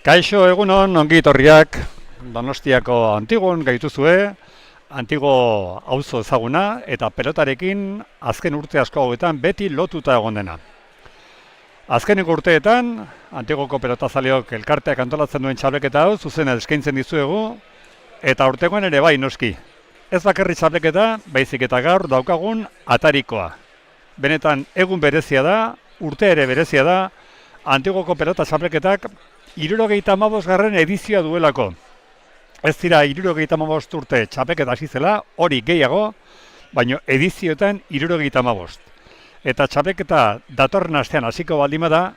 Kaixo egunon, ongi etorriak Donostiako Antigon gaituzue, Antigo auzo ezaguna eta pelotarekin azken urte asko hauetan beti lotuta egon dena. Azkeneko urteetan, Antigoko pelotazaleok elkarteak antolatzen duen txableketa hau zuzena eskaintzen dizuegu, eta urtegoen ere bai noski. Ez bakarri txableketa, baizik eta gaur daukagun atarikoa. Benetan egun berezia da, urte ere berezia da, Antigoko pelota txableketak 75. edizioa duelako. Ez dira 75 urte txapelketa hasi zela, hori gehiago, baina edizioetan 75. Eta txapelketa datorren astean hasiko baldin bada,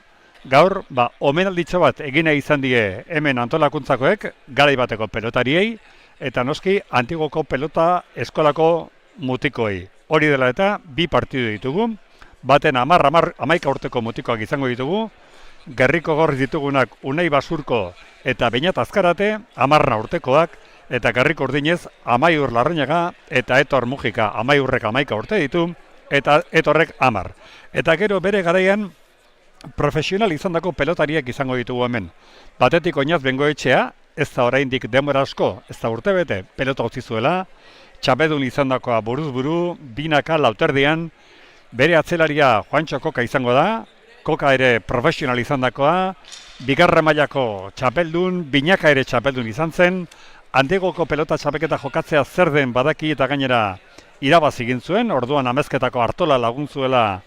gaur omenalditxo bat egina izan die hemen antolakuntzakoek, garai bateko pelotariei, eta noski Antigoko pelota eskolako mutikoei. Hori dela eta bi partidu ditugu, baten 11 urteko mutikoak izango ditugu, Gerriko gorri ditugunak Unai Basurko eta Beñat Azkarate, 10 urtekoak, eta Gerriko urdinez Amaiur Larrañaga eta Etor Mujika, Amaiurrek 11 urte ditu, eta Etorrek 10. Eta gero bere garaian profesional izandako pelotariak izango ditugu hemen. Batetik Oñaz Bengoetxea, ez da oraindik denbora asko, ez da urtebete pelota utzi zuela, txapedun izandakoa buruz buru, binaka lauterdian, bere atzelaria Juantxo Koka izango da, Koka ere profesional izandakoa, bigarren mailako txapeldun, binaka ere txapeldun izan zen, Antigoko pelota txapelketa jokatzea zer den badaki eta gainera irabazi egin zuen, orduan amezketako Artola lagun zuela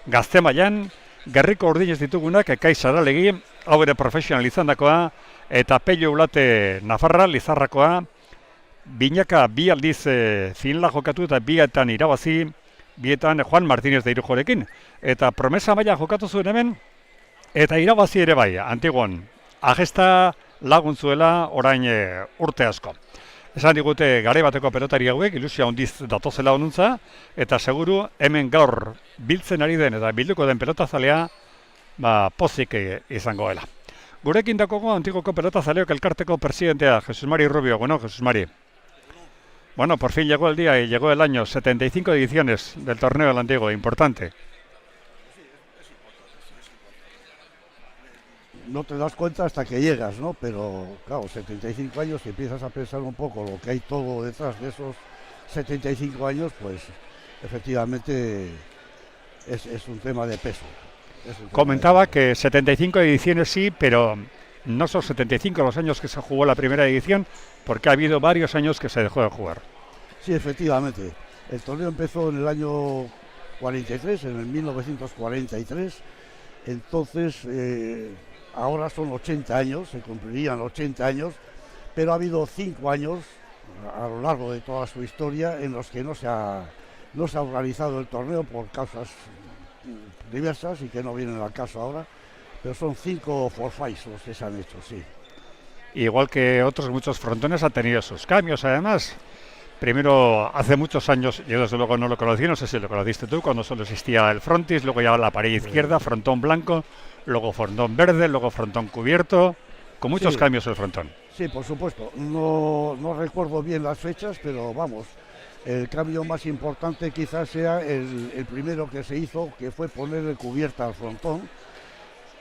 gazte mailan, Gerriko urdinez ditugunak Ekai Saralegi, hau ere profesional izandakoa, eta Pello Ulate Nafarra, Lizarrakoa, binaka bi aldiz finala jokatu eta bietan irabazi, bietan Juan Martínez de Irujorekin. Eta promesa maila jokatu zuen hemen, eta irabazi ere bai, Antigon, agesta lagun zuela orain urte asko. Esan digute garai bateko pelotari hauek, ilusia handiz datozela honuntza, eta seguru hemen gaur biltzen ari den eta bilduko den pelotazalea, pozik izango dela. Gurekin dakogo Antigoko pelotazaleok elkarteko presidentea, Jesús Mari Rubio. Bueno, Jesús Mari. Bueno, por fin llegó el día y llegó el año, 75 ediciones del torneo del Antigo, importante. No te das cuenta hasta que llegas, ¿no? Pero claro, 75 años, si empiezas a pensar un poco lo que hay todo detrás de esos 75 años, pues efectivamente es un tema de peso. Comentaba que 75 ediciones sí, pero no son 75 los años que se jugó la primera edición, porque ha habido varios años que se dejó de jugar. Sí, efectivamente. El torneo empezó en el año 43, en el 1943. Entonces, ahora son 80 años, se cumplirían 80 años, pero ha habido 5 años a lo largo de toda su historia en los que no se ha organizado el torneo por causas diversas y que no vienen al caso ahora, pero son 5 forfaits los que se han hecho, sí. Igual que otros muchos frontones han tenido sus cambios, además. Primero, hace muchos años, yo desde luego no lo conocí, no sé si lo conociste tú, cuando solo existía el frontis, luego ya la pared izquierda, frontón blanco, luego frontón verde, luego frontón cubierto, con muchos cambios el frontón. Sí, por supuesto. No recuerdo bien las fechas, pero vamos, el cambio más importante quizás sea el primero que se hizo, que fue ponerle cubierta al frontón.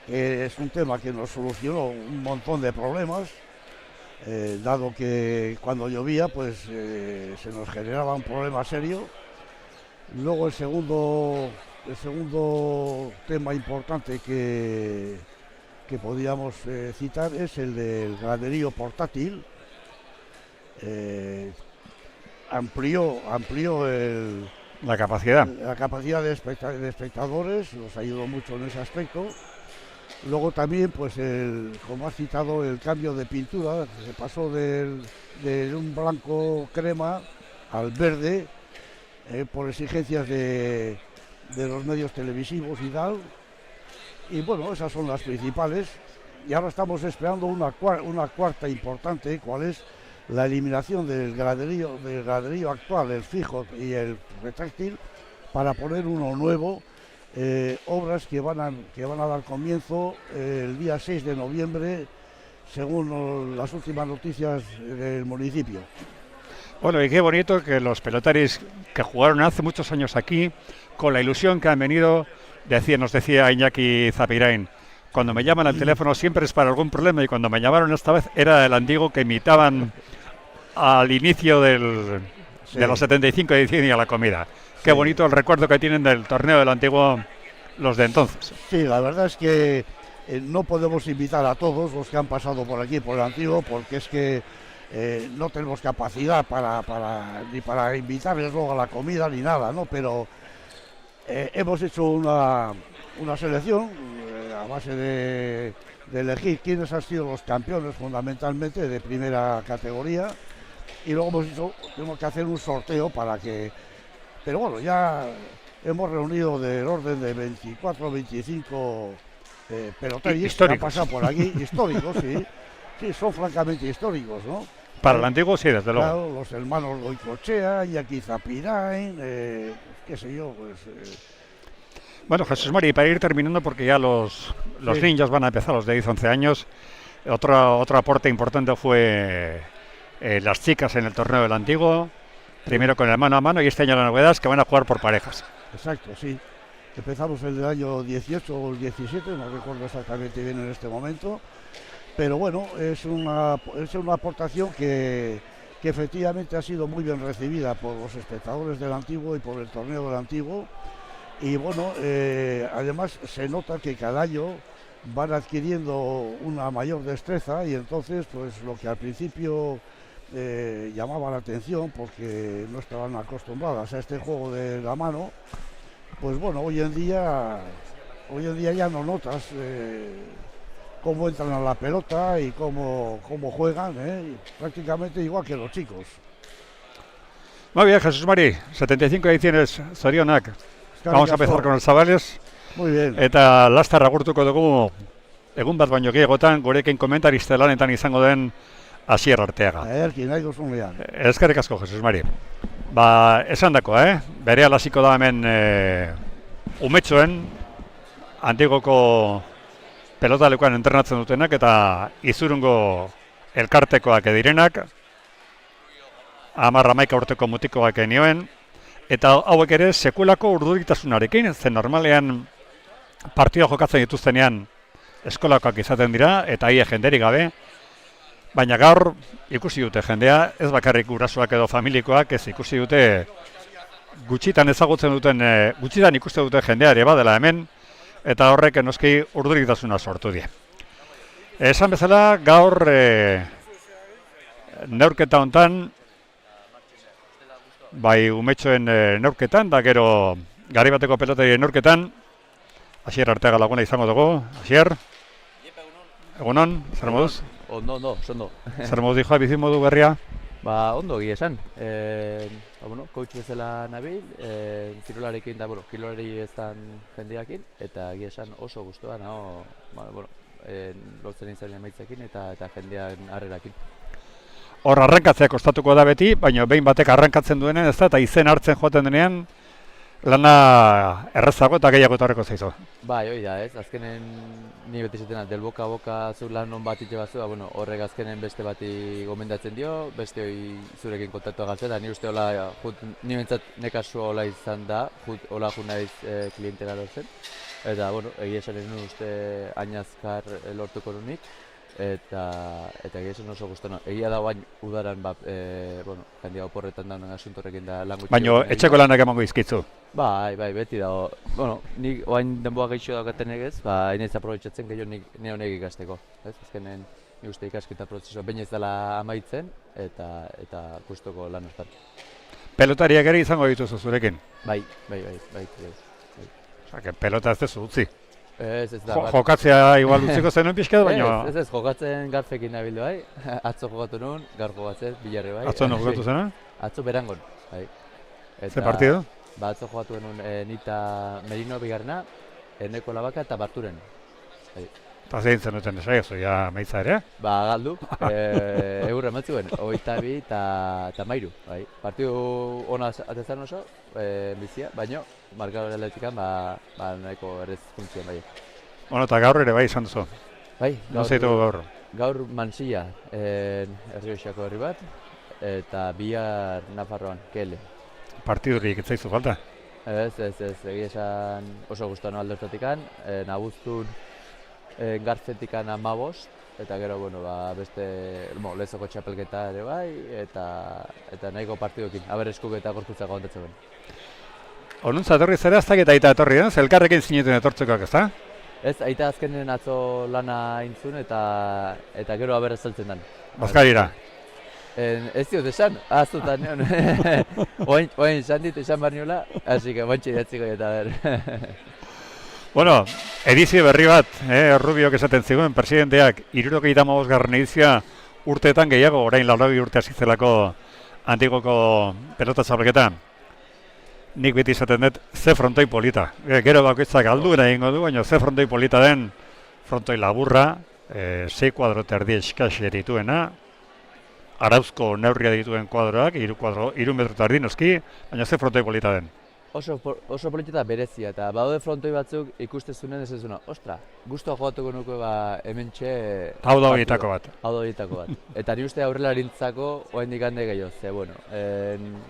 Es un tema que nos solucionó un montón de problemas, dado que cuando llovía pues se nos generaba un problema serio. Luego el segundo tema importante que podríamos citar es el del graderío portátil. Amplió la capacidad de espectadores, nos ayudó mucho en ese aspecto. Luego también, pues como has citado, el cambio de pintura, se pasó de un blanco crema al verde por exigencias de los medios televisivos y tal. Y bueno, esas son las principales. Y ahora estamos esperando una cuarta importante, cuál es la eliminación del graderío actual, el fijo y el retráctil, para poner uno nuevo. Obras que van a dar comienzo el día 6 de noviembre, según las últimas noticias del municipio. Bueno, y qué bonito que los pelotaris que jugaron hace muchos años aquí, con la ilusión que han venido, nos decía Iñaki Zapirain, cuando me llaman al teléfono siempre es para algún problema y cuando me llamaron esta vez era el antiguo que imitaban al inicio de los 75 ediciones y a la comida. Qué bonito el recuerdo que tienen del torneo del antiguo los de entonces. Sí, la verdad es que no podemos invitar a todos los que han pasado por aquí, por el antiguo, porque es que no tenemos capacidad ni para invitarles luego a la comida ni nada, ¿no? Pero hemos hecho una selección a base de elegir quiénes han sido los campeones fundamentalmente de primera categoría y luego tenemos que hacer un sorteo para que... Pero bueno, ya hemos reunido del orden de 24 o 25 peloteris que han pasado por aquí, históricos, sí. Sí, son francamente históricos, ¿no? Para el antiguo sí, desde luego. Claro, los hermanos Goicoechea, Iñaki Zapirain, qué sé yo, pues... Bueno, Jesús Mari, para ir terminando, porque ya los niños van a empezar, los de 10-11 años, otro aporte importante fue las chicas en el torneo del antiguo, primero con el mano a mano y este año la novedad es que van a jugar por parejas. Exacto, sí. Empezamos el año 18 o el 17, no recuerdo exactamente bien en este momento, pero bueno, es una aportación que efectivamente ha sido muy bien recibida por los espectadores del antiguo y por el torneo del antiguo. Y bueno, además se nota que cada año van adquiriendo una mayor destreza y entonces pues lo que al principio llamaba la atención porque no estaban acostumbradas a este juego de la mano, pues bueno, hoy en día ya no notas cómo entran a la pelota y cómo juegan, prácticamente igual que los chicos. Muy bien, Jesús Mari, 75 ediciones, zorionak. Vamos a empezar con los chavales. Muy bien. Eta lastar agurtuko dugu egun bat baino gehiagotan gurekin komentarista lanetan izango den Asier Arteaga. Erkin, nahi duzunean. Eskerrik asko, Jesús Mari. Esan dako, bere hasiko da hemen umetxoen, antigoko pelotalekuan entrenatzen dutenak eta izurungo elkartekoak direnak, 10-11 urteko mutikoak nioen, eta hauek ere sekulako urduritasunarekin, zen normalean partida jokatzen dituztenean eskolakoak izaten dira, eta ia jenderik gabe, baina gaur ikusi dute jendea, ez bakarrik gurasoak edo familikoak, ez ikusi dute gutxitan ikuste dute jendea ere badela hemen, eta horrek noski urduritasuna sortu die. Esan bezala, gaur neurketa hontan, bai umetxoen neurketan, da gero Garibateko pelotarien neurketan, Asier Arteaga laguna izango dugu. Asier? Egunon, zer moduz? Ondo, zondo. Zer moduz dijoa bizimodu berria? Ondo egia esan. Coach bezala nabil, kirolarekin da, kirolari eztan jendeakin, eta egia esan oso guztua, lotzen izan emaitzekin eta jendean harrerakin. Hor arrankatzea kostatuko da beti, baina behin batek arrankatzen duenen ez da, eta izen hartzen joaten denean, lana errazago eta gehiago etorreko zaizu. Bai, hori da, ez. Azkenen ni beti zaten del boka zu lan non bat itxe batzu, horrek azkenen beste bati gomendatzen dio, beste hori zurekin kontaktua galtzen, eta ni uste hola, ni bentsat nekasu hola izan da, hola jun naiz klientela lortzen. Eta, egia esan ez nuen uste ainazkar lortuko nunik, eta egia esan oso guztona. Egia da bain udaran, jendea oporretan daunen asuntorrekin da lan gutxi. Baina etxeko lanak emango izkitzu. Bai, beti dago. Nik oain denboa gehiago daukaten egez, hainez aprobetxatzen gehiago nire honek ikasteko. Azkenen, nik uste ikasketa prozesua baina ez dela amaitzen, eta guztoko lan hartan. Pelotariak ere izango dituzu zurekin? Bai. Osa, pelota ez dezu utzi. Ez da. Jokatzea igual utziko zenuen pixkat, baina... Ez, jokatzen garfekin nabildu bai. Atzo jokatu nuen, gaur jokatzen, bilarre bai. Atzo jokatu zenuen? Atzo berangon, bai. Ze partido? Atzo jokatu nuen Nita Merino bigarrena, Eneko Labaka eta Barturen. Eta zein zenuten esaiozu, ja meitza ere? Galdu, eurra ematzuen, 22 eta mairu. Partidu hona atezan oso, bizia, baina markadore atletikan nahiko errez funtzioan bai. Eta gaur ere bai izan duzu? Bai. Non zaitugu gaur? Gaur Mansilla, Errioxako herri bat, eta bihar Nafarroan, Kele. Partidurik ez zaizu falta? Ez, egia esan oso guztuan aldertatikan, naguztun Gartzetikan 15, eta gero, bueno, beste lezoko txapelketa ere bai, eta nahiko partidokin, aberreskuk eta gorputzak aguantatzen ben. Onuntza etorri zera, ez dakit aita etorri, elkarrekin zinetuen etortzekoak, ez da? Ez, aita azkenen atzo lana intzun eta gero aberra saltzen den. Bazkarira. Ez diot esan, ahaztutan neon. Oain esan dit, esan behar niola, hasi que bantxe idatziko eta ber. Bueno, edizio berri bat, Rubiok esaten zigun, presidenteak 75. edizioa urteetan gehiago, orain 80 urte hasi zelako Antigoko pelota txapelketa. Nik beti izaten dut, ze frontoi polita. Gero bakoitzak aldura egingo du, baina ze frontoi polita den, frontoi laburra, 6 kuadro terdi eskaxe dituena, arauzko neurria dituen kuadroak, 3 metro terdi noski, baina ze frontoi polita den. Oso polita berezia, eta badaude frontoi batzuk ikustezunen ez ezuna, ostra, guztua jogatuko nuke hemen txe... Hau da horietako bat. Hau da horietako bat. Eta ni uste aurrelarintzako oraindik hande gehiago, ze, bueno,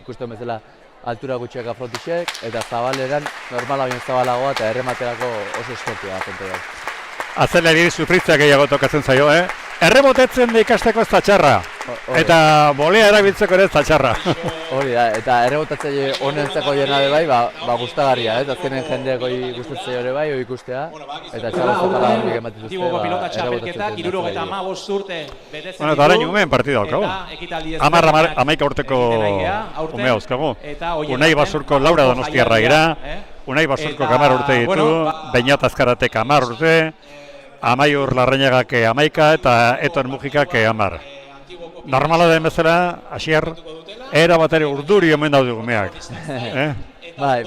ikusten bezala altura gutxiak afrontixek, eta zabaleran normala baino zabalagoa eta errematerako oso eskortia frontoi bat. Atzelari sufritzea gehiago tokatzen zaio, Errebotetzen da ikasteko ez da txarra, eta bolea erabiltzeko ere ez da txarra. Hori da, eta errebotatzaile honentzako jena ere bai, gustagarria, azkenen jendeak gustatzen ere bai, ikustea, eta txarra horik ematen duzte, Antiguoko pilota txapelketak, 75 urte betetzen ditu. Eta orain umeen partidu daukagu. 11 urteko umea dauzkagu. Unai Basurko Laura Donostiarra gira, Unai Basurko 10 urte ditu, Beñat Azkaratek 10 urte, Amaiur Larrañagak 11 eta Eton Mujikak 10. Normala den bezala, Asier, era bat ere urduri omen daude gumeak. Bai,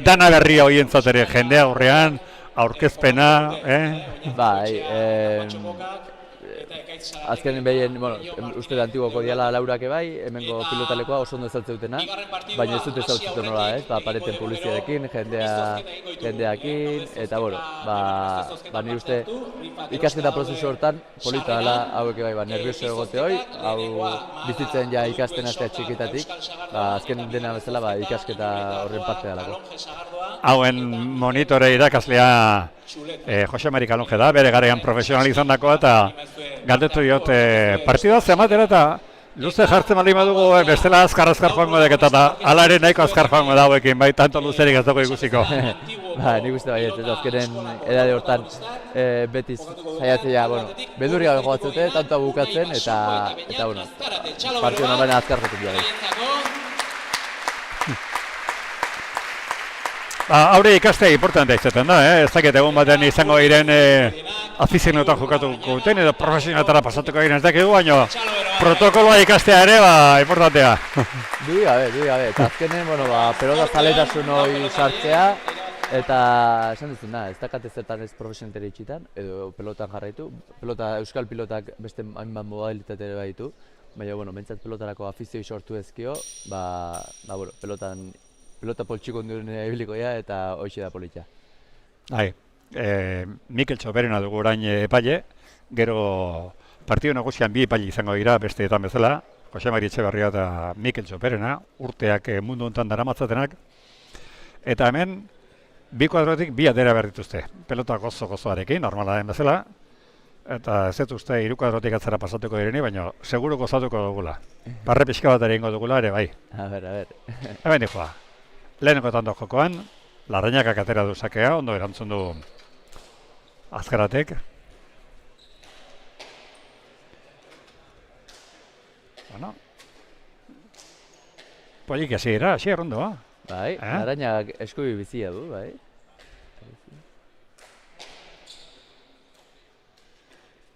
Dana berria horientzat ere, jendea aurrean, aurkezpena, Bai, azkenen behien, uste da Antigoko diala Laurak bai, hemengo pilotalekoa oso ondo ezaltze dutena, baina ez dute ezaltzen nola, pareten publiziarekin, jendeakin, eta nire uste ikasketa prozesu hortan, polita dela hauek bai, nervioso egote hoi, hau bizitzen ja ikasten aztea txikitatik, azken dena bezala ikasketa horren parte dalako. Hauen monitore irakaslea Jose Mari Kalonge da, bere garean profesionalizandakoa eta galdetu diot partidua zematera eta luze jartzen baldin badugu bestela azkar joango dek eta hala ere nahiko azkar joango da hauekin, bai tanto luzerik ez dago ikusiko. Nik uste bai, ez azkenen edade hortan beti saiatzea, beldurri gabe jogatzute, tanto bukatzen eta partidu normalen azkar jotzen dira. Haure ikastea importantea izaten da, ez dakit egun batean izango diren afizionetan jokatuko duten edo profesionatara pasatuko diren ez dakigu, baina protokoloa ikastea ere importantea. Dui gabe, eta azkenen, pelota zaletasun hori sartzea, eta esan duzuna, ez dakate zertan ez profesionatera itxitan, edo pelotan jarraitu, euskal pilotak beste hainbat modalitate ere baditu, baina, mentzat pelotarako afizioi sortu ezkio, pelota poltsiko onduren ebiliko eta hoxe da politxa. Mikel Txoperena dugu orain epaile, gero partidu nagusian bi epaile izango dira besteetan bezala, Jose Mari Etxeberria eta Mikel Txoperena, urteak mundu hontan daramatzatenak, eta hemen bi kuadrotik bi atera behar dituzte, pelota gozoarekin, normala den bezala, eta ez uste 3 kuadrotik atzera pasatuko direni, baina seguru gozatuko dugula. Barre pixka bat ere ingo dugula ere bai. A ber. Hemen dijoa. Leheneko tando jokoan, Larrañagak atera du sakea, ondo erantzun du Azkaratek. Polik hasi dira, hasi errondoa. Bai, Larrañagak eskubi bizia du, bai.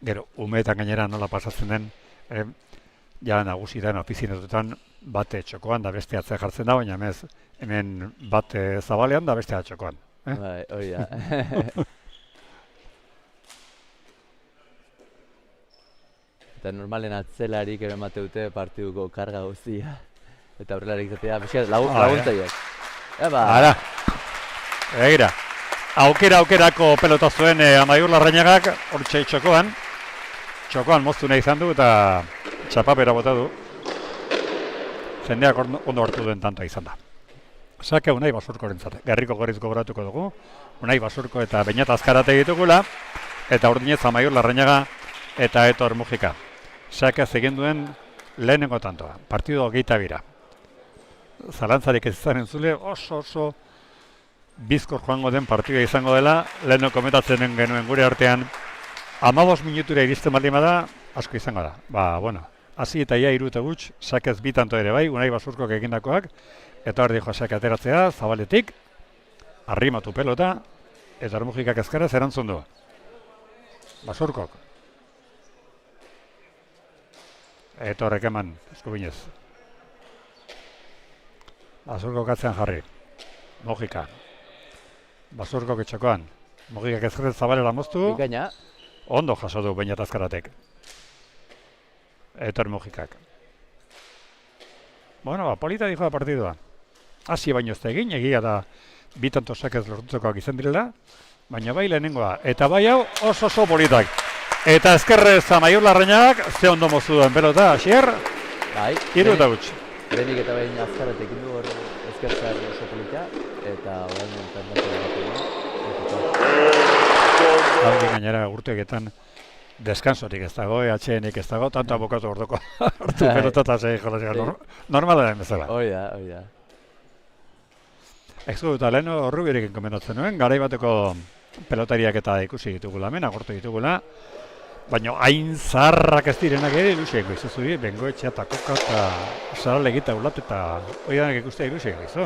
Gero, umeetan gainera nola pasatzen den, ja nagusi den ofizinetutan bate txokoan da beste atzea jartzen da, baina hemen bate zabalean da beste txokoan. Bai, hori da. Eta normalen atzelarik ere emate dute partiduko karga guztia. Eta horrelarik zatea, laguntzaiak. Ara, egira. Aukerako pelota zuen Amaiur Larrañagak, hortxe txokoan. Txokoan moztu nahi izan du eta txapapera bota du. Jendeak ondo hartu duen tantoa izan da. Sake Unai Basurko rentzat. Garriko gorriz gogoratuko dugu. Unai Basurko eta Beñat Azkarate ditugula. eta Ordinez Amaiur Larrañaga eta Etor Mujika. Sakez egin duen lehenengo tantoa, partido 22. Zalantzarik ez izan entzule, oso bizkor joango den partida izango dela, leheno komentatzen genuen gure artean, 15 minutura iristen baldin bada, asko izango da. Bueno, hasi eta ia 3 eta gutx, Sakez 2 tanto ere bai, Unai Basurkok egindakoak, eta hor dijo Sakez ateratzea, zabaletik, arrimatu pelota, eta Mujikak ezkeraz erantzun du. Basurkok. Eta horrek eman, eskubinez. Basurkok atzean jarri. Mujika. Basurkok etxakoan. Mujikak ezkeraz zabalera moztu. Bikaina. Ondo jaso du Beñat Azkaratek. Etor Mujikak. Bueno, polita dijo da partidua. Hasi baino ez da egin, egia da 2 tanto Sakez lortutzekoak izan direla, baina bai lehenengoa. Eta bai hau oso politak. Eta ezkerrez Amaiur Larrañagak ze ondo mozu duen pelota, Asier? Bai. 3 eta huts. Lehenik eta behin Azkaratek du hor ezkertzar oso polita, eta orain Aldi gainera urteeketan deskansorik ez dago, atxeenik ez dago, tanto abokatu orduko hartu pelota eta zei jolazia. Normala den bezala. Hoi da. Ezko dut, lehen Horrubirekin komendatzen nuen, garai bateko pelotariak eta ikusi ditugula hemen, agortu ditugula, baina hain zaharrak ez direnak ere ilusiengo izuzu, Bengoetxea eta Koka eta Saralegita ulat eta hori danak ikustea ilusiengo izu.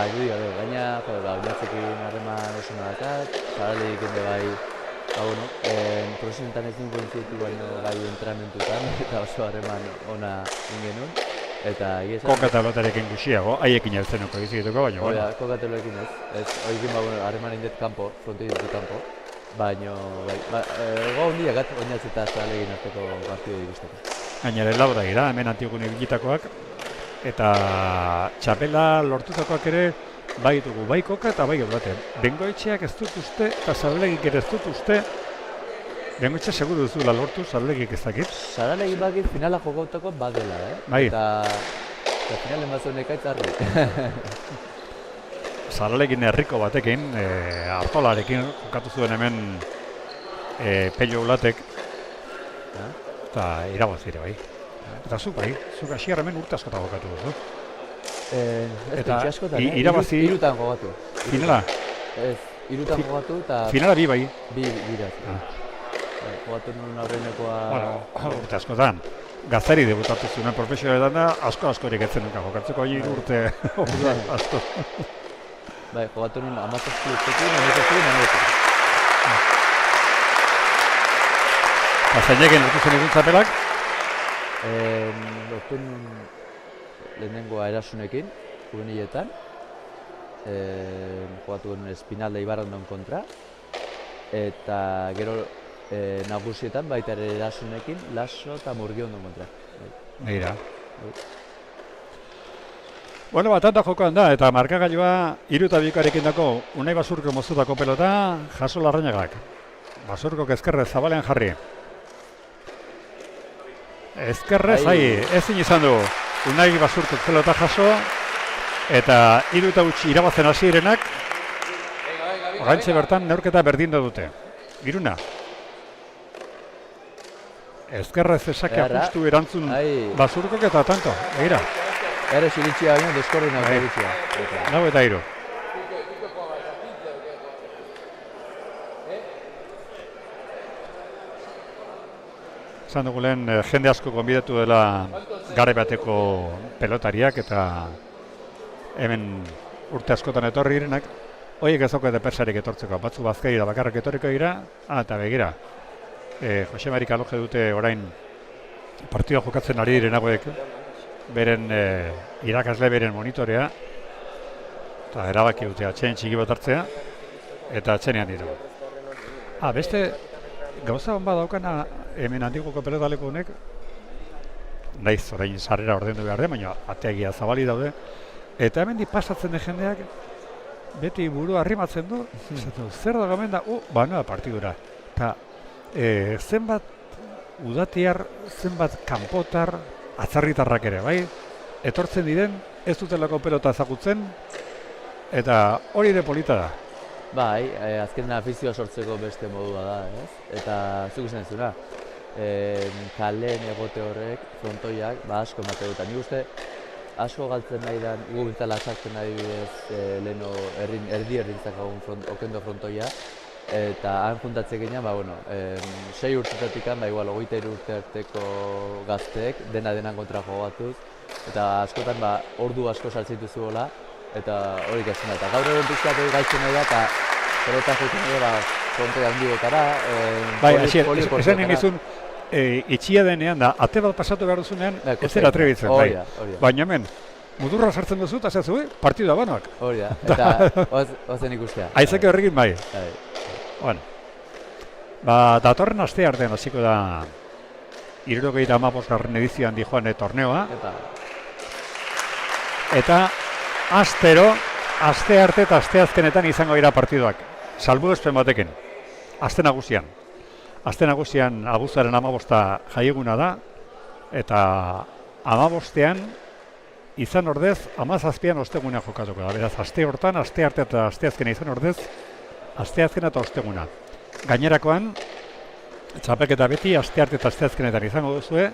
Irudi gabe, baina, Oinatzekin harreman oso nadakat, Saralegik bai, profesionetan ez nintzen zitu baino gai entrenamentutan, eta oso harreman ona ingenun. Koka eta lotarekin guxiago, haiekin eltzenuko egizituko, baina bueno. Hoi da, Koka eta loekin ez. Hoikin harreman indet kanpo, fronte ditut kanpo. Baina, ego hondiak gat, Oinatze eta Saralegin arteko partidu ikusteko. Gainera lau da gira, hemen Antigun ibilitakoak, eta txapela lortutakoak ere bai dugu, bai Koka eta bai Olate. Bengoetxeak ez dut uste, eta Saralegik ere ez dut uste, Bengoetxe seguru duzuela lortu, Saralegik ez dakit. Saralegik bakit finala jokautako badela, Bai. Eta finalen batzuen ekaitz argi. Saralegin herriko batekin, Artolarekin jokatu zuen hemen Pello Olatek, eta irabazire bai. Eta zuk bai, zuk Asier hemen urte askota jokatu duzu. Eta irabazi... Irutan jokatu. Finala? Ez, irutan jokatu eta... Finala bi bai. Bi jokatu nuen aurrenekoa... Bueno, urte askotan. Gaztari debutatu zuen profesionaletan da, askorik etzen nuka jokatzeko urte asko. Bai, jokatu nuen 17 urtekin, 18 Eta zaineken lortu zen egun txapelak? Lortu nuen lehenengoa Erasunekin, juveniletan. Jokatu nuen Espinalda Ibarrandon kontra. Eta gero nagusietan baita ere Erasunekin, Laso eta Murgiondon kontra. Egira. Bueno, tanta jokoan da, eta markagailua 3 eta 2 dako Unai Basurko moztutako pelota, jaso Larrañagak. Basurkok ezkerrez zabalean jarri. Ezkerrez, ezin izan du Unai Basurkok pelota jaso, eta 3 eta huts irabazen hasierenak, oraintxe bertan neurketa berdin dute. Iruna. Ezkerrez esakea justu erantzun Basurkok eta tanto, egira. Ere siritxia baino, deskordinak siritxia. 9 eta 3. Zan dugu lehen jende asko konbidatu dela garai bateko pelotariak eta hemen urte askotan etorri direnak. Horiek ez daukate persarik etortzeko, batzu bazkai da bakarrak etorriko dira, eta begira. Jose Mari Kaloje dute orain partida jokatzen ari direnagoek beren irakasle beren monitorea, eta erabaki dute atxeen txiki bat hartzea, eta atxenean ditugu. Beste gauza hon badaukana hemen Antiguoko pelotaleko honek, naiz orain sarrera ordendu behar den, baina ateagia zabali daude, eta hemen pasatzen den jendeak beti burua arrimatzen du, zer da gamen da, banoa partidura. Eta zenbat udatiar, zenbat kanpotar, atzarritarrak ere, bai? Etortzen diren, ez dutelako pelota ezagutzen, eta hori ere polita da. Bai, azken afizioa sortzeko beste modua da, ez? Eta zuk izan zuna, kaleen egote horrek, frontoiak, asko emate dut. Nik uste, asko galtzen nahi da, gu bintzala sartzen nahi bidez leheno erdi-erdintzak okendo frontoia, eta han juntatzen ginean, 6 urtetatik igual 23 urte arteko gazteek, denan kontra jogatuz, eta askotan ordu asko sartzen dituzuela, eta hori gazen da. Eta gaur egun pixkat hori gaitzen nahi da, eta pelota joiten nahi da, frontoia handi gotara, Bai, esan egizun, itxia denean da, ate bat pasatu behar duzunean, ez dira atrebitzen, bai. Baina hemen, mudurra sartzen duzu, eta zezu, partidua banoak. Hori da, eta ozen ikustea. Aizeke horrekin bai. Bueno, datorren aste artean hasiko da 75. edizioan dijoan torneoa. Eta astero, aste arte eta aste azkenetan izango dira partiduak. Salbuespen batekin, aste nagusian. Aste nagusian abuztuaren 15 jaieguna da, eta 15ean izan ordez 17an osteguna jokatuko da. Beraz, aste hortan, aste arte eta aste azkena izan ordez, aste azkena eta osteguna. Gainerakoan, txapelketa beti aste arte eta aste azkenetan izango duzue,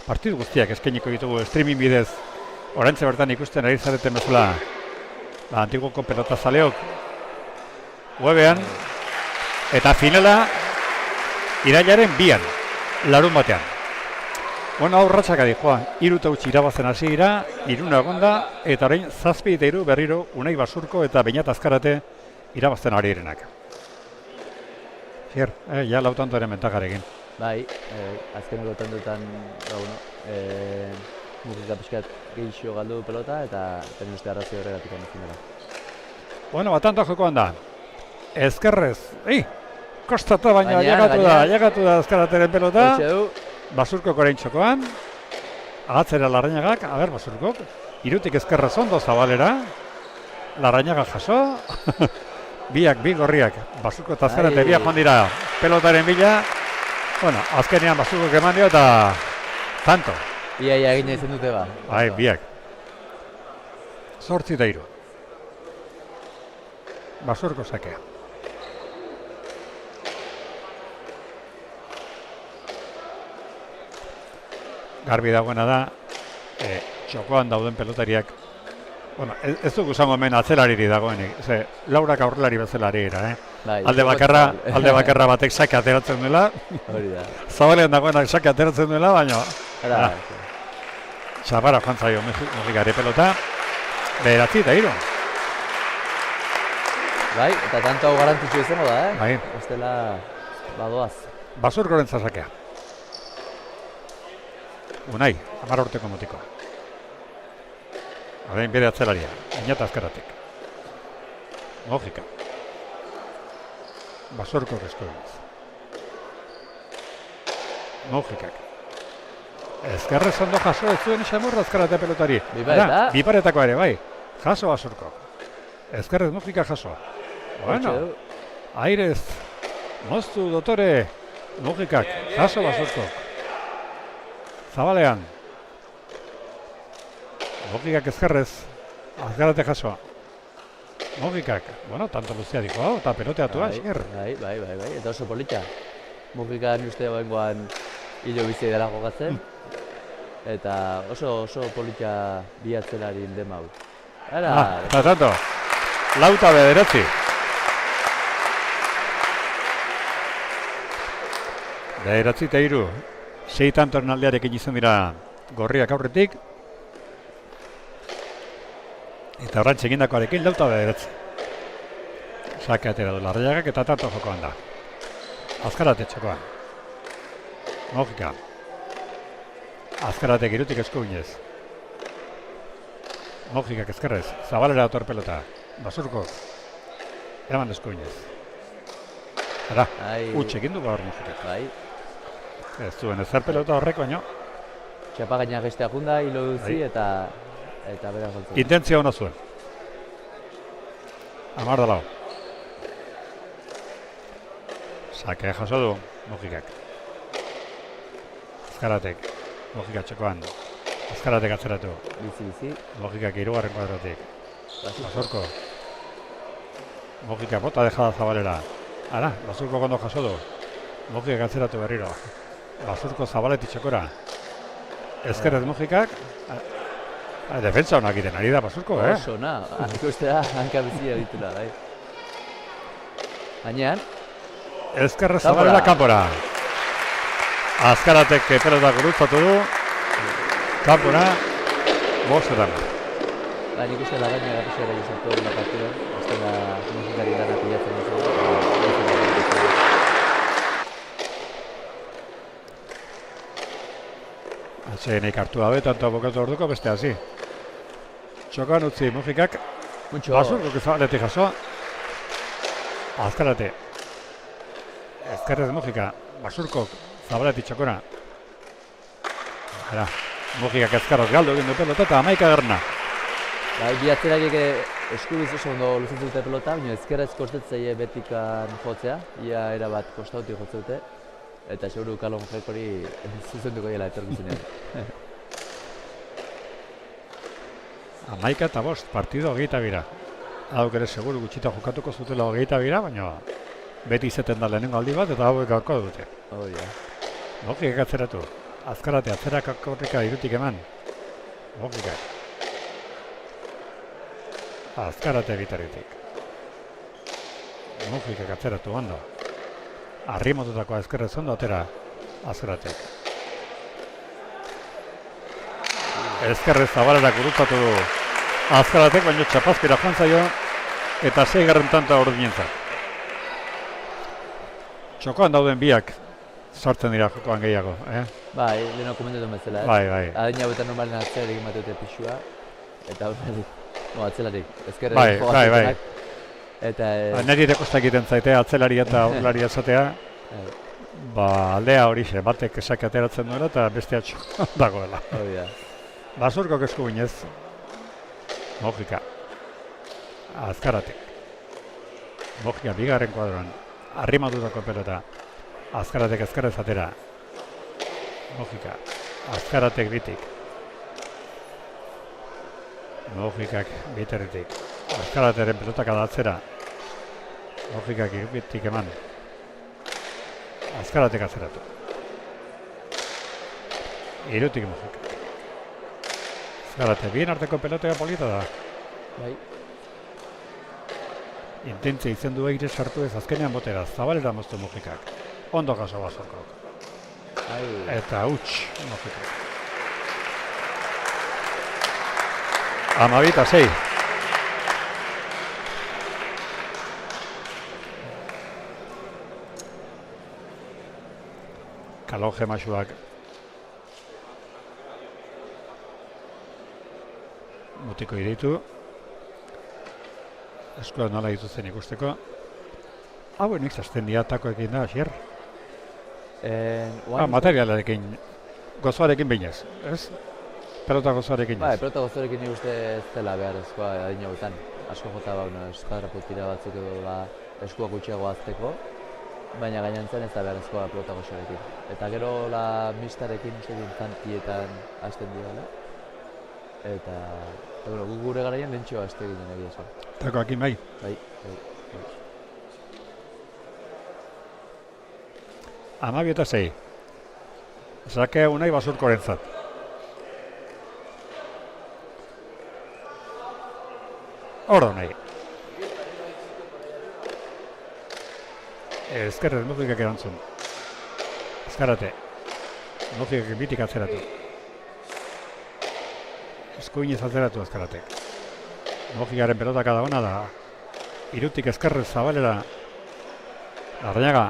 partidu guztiak eskainiko ditugu streaming bidez, orantxe bertan ikusten ari zareten bezala, antigoko pelotazaleok webean, eta finala irailaren 2an, larun batean. Bueno, hau ratxaka dijoa, 3-0 irabazen hasi dira, 3 egonda, eta orain 7-3 berriro Unai Basurko eta Beñat Azkarate irabazten ari direnak. Zier, ja lautantoaren mentakarekin. Bai, azkeneko tantotan, mugika pixkat gehixo galdu pelota, eta tenen uste arrazio horregatik finala. Bueno, tanto jokoan da. Ezkerrez, kostata baina llegatu da Azkarateren pelota. Basurko korein txokoan. Agatzera Larrañagak, Basurkok. Irutik ezkerrez ondo Zabalera. Larrañaga jaso. Biak, bi gorriak. Basurko eta Azkarate biak joan dira pelotaren bila. Bueno, azkenean Basurkok eman dio eta tanto. Ia egin izan dute ba. Bai, biak. 8-3. Basurko sakea. Garbi dagoena da, txokoan dauden pelotariak, bueno, ez dugu zango hemen atzelariri dagoenik, Laurak aurrelari bezalari gira, alde bakarra batek sake ateratzen duela, Zabalean dagoenak sake ateratzen duela, baina, txabara joan zaio mexikari pelota, 9-3. Bai, eta tanto hau garantitxo izango da, Bai. Ostela, badoaz. Basurkoren zazakea. Unai, 10 urteko mutikoa. Orain bere atzelaria, Beñat Azkaratek. Logika. Basurko eskuinez. Logikak. Ezkerrez ondo jaso ez zuen Xamurra Azkarate pelotari. Biparetako ere, bai. Jaso Basurko. Ezkerrez logika jaso. Bueno, airez, moztu dotore, logikak, jaso Basurko. Zabalean. Logikak ezkerrez, Azkarate jasoa. Logikak, bueno, tanto luzea diko hau, eta peloteatua, esker. Bai, eta oso polita. Logika uste goengoan hilo bizi dela jokatzen. Eta oso polita bihatzelari dema hau. Eta tanto, 9-9. 9-3. 6 tantoren aldearekin izan dira gorriak aurretik. Eta horrantxe egindakoarekin 9-9. Sake atera du Larrañagak eta tanto jokoan da. Azkarate txokoan. Logika. Azkaratek irutik eskuinez. Logikak ezkerrez. Zabalera dator pelota. Basurko. Eraman eskuinez. Ara, utxe egin du gaur Logikak. Bai. Ez zuen ezer pelota horrek baino. Txapa gaina gestea junda, hilo duzi eta bera gontzen. Intentzia hona zuen. 10-4. Sake jaso du Logikak. Azkaratek. Logika txokoan. Azkaratek atzeratu. Bizi. Logikak 3. kuadrotik. Basurko. Mojika bota dejada Zabalera. Ara, Basurko ondo jaso du. Mojikak atzeratu berriro. Basurko Zabaletik txakora. Ezkerrez Mojikak. Defentsa honak egiten ari da Basurko, Oso, na. Ikustea, hanka bizia ditula, bai. Gainean. Ezkerrez Zabalera kanpora. Azkaratek pelota gurutzatu du. Kanpora. Bostetan. Ba, nik uste lagaina garrizera izatu la partida. Ez da Mojikari lana pilatzen duzu. Atsegenik hartu dabe, tanto abokatu orduko beste hasi. Txokan utzi Mojikak. Basurko Zabaletik jaso. Azkarate. Ezkerrez Mojika. Basurko Zabaletik txokora. Ara, Mojikak ezkarraz galdu egin du pelota eta 11 garna. Bai, bi atzerariek eskuriz oso ondo luzatzen dute pelota, baina ezkerrez kostetzaile betikan jotzea, ia erabat kostautik jotzen dute, eta seguru Kalon Jekori zuzenduko dela etorkizunean. 11 eta 5, partido 22. Hauk ere seguru gutxita jokatuko zutela 22, baina beti izeten da lehenengo aldi bat eta hauek gaurko dute. Hori da. Mojikak atzeratu. Azkarate atzerak akorrika irutik eman. Mojikak. Azkarate bitaritik. Mojikak atzeratu ondo. Arrimotutako ezkerrez ondo atera Azkaratek. Ezkerrez Zabalera gurutzatu du Azkaratek, baina txapazkira joan zaio eta 6. tanta ordinentzat. Txokoan dauden biak sartzen dira jokoan gehiago, Bai, leheno komentatu bezala, Bai. Adina hauetan normalen atzelarik ematen dute pixua, eta horretik, atzelarik, ezkerrek Bai. jogazetenak. Eta... Neri ere kosta egiten zaite atzelari eta aurlari esatea, aldea horixe, batek esak ateratzen duela eta bestea dagoela. Hori da. Basurkok eskuinez, Mojika, Azkaratek. Mojika bigarren kuadroan, arrimatutako pelota. Azkaratek ezkerrez atera. Mojika, Azkaratek bitik. Mojikak biterritik. Azkarateren pelotak adatzera. Mojikak bitik eman. Azkaratek atzeratu. Irutik Mojikak. Azkarate, bien arteko pelotea polita da. Bai. Intentzia izen du eire sartu ez azkenean botera. Zabalera moztu Mojikak. Ondo jaso Basurkok. Eta huts Mojikak. 12-6. Kalonje Maxuak mutiko ireitu. Eskuak nola dituzen ikusteko. Hauen ikzasten dira takoekin da, Asier? Materialarekin, gozoarekin behinez, ez? Pelota gozoarekin ez? Bai, pelota gozoarekin nik uste ez dela beharrezkoa adin hauetan. Asko jota eskadrapo tira batzuk edo eskuak gutxiago azteko, baina gainantzen ez da beharrezkoa pelota gozoarekin. Eta gero mistarekin segin tantietan hasten dira. Eta gure garaian lentxoa haste ginen egia esan. Takoakin bai? Bai. 12-6. Sake Unai Basurkorentzat. Hor Unai. Ezkerrez Mojikak erantzun. Azkarate. Mojikak bitik atzeratu. Eskuinez atzeratu Azkaratek. Mojikaren pelotaka dagoena da. Irutik ezkerrez Zabalera. Larrañaga.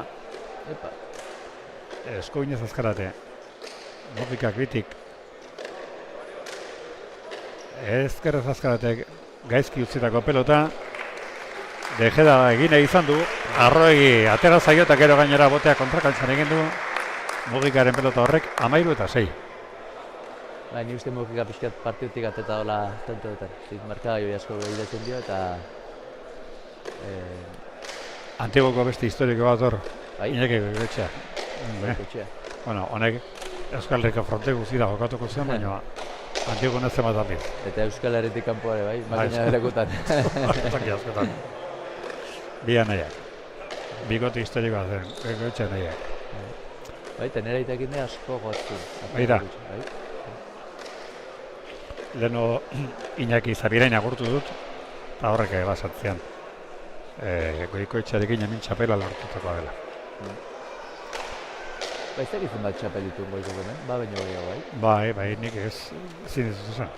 Eskuinez Azkarate. Mojikak bitik. Ezkerrez Azkaratek gaizki utzitako pelota. Dejeda egine izan du. Arroegi atera zaio eta gero gainera botea kontrakantzan egin du. Mojikaren pelota horrek 13-6. Bai, ni uste Mojika pixkat partidutik ateta dola tantoetan. Markagaioi asko behiletzen dio eta... Antigoko beste historiko bat hor. Bai? Iñaki Goicoetxea. Bueno, honek Euskal Herriko fronte guztira jokatuko zen, baina Antigo netzen bat aldiz. Eta Euskal Herritik kanpoare, bai? Makina delakutan. Zaki askotan. Bi anaiak. Bikote historikoa zen, Goikoetxe anaiak. Bai, tenera itekin de asko gotzu. Baita. Leno Iñaki Zabirain agurtu dut, eta horrek basatzean. Goikoetxearekin hemen txapela lortutakoa dela. Ba, ez dakizun bat txapel dituen goiko hemen, ba, baino gehiago, Bai, nik ez zin zen.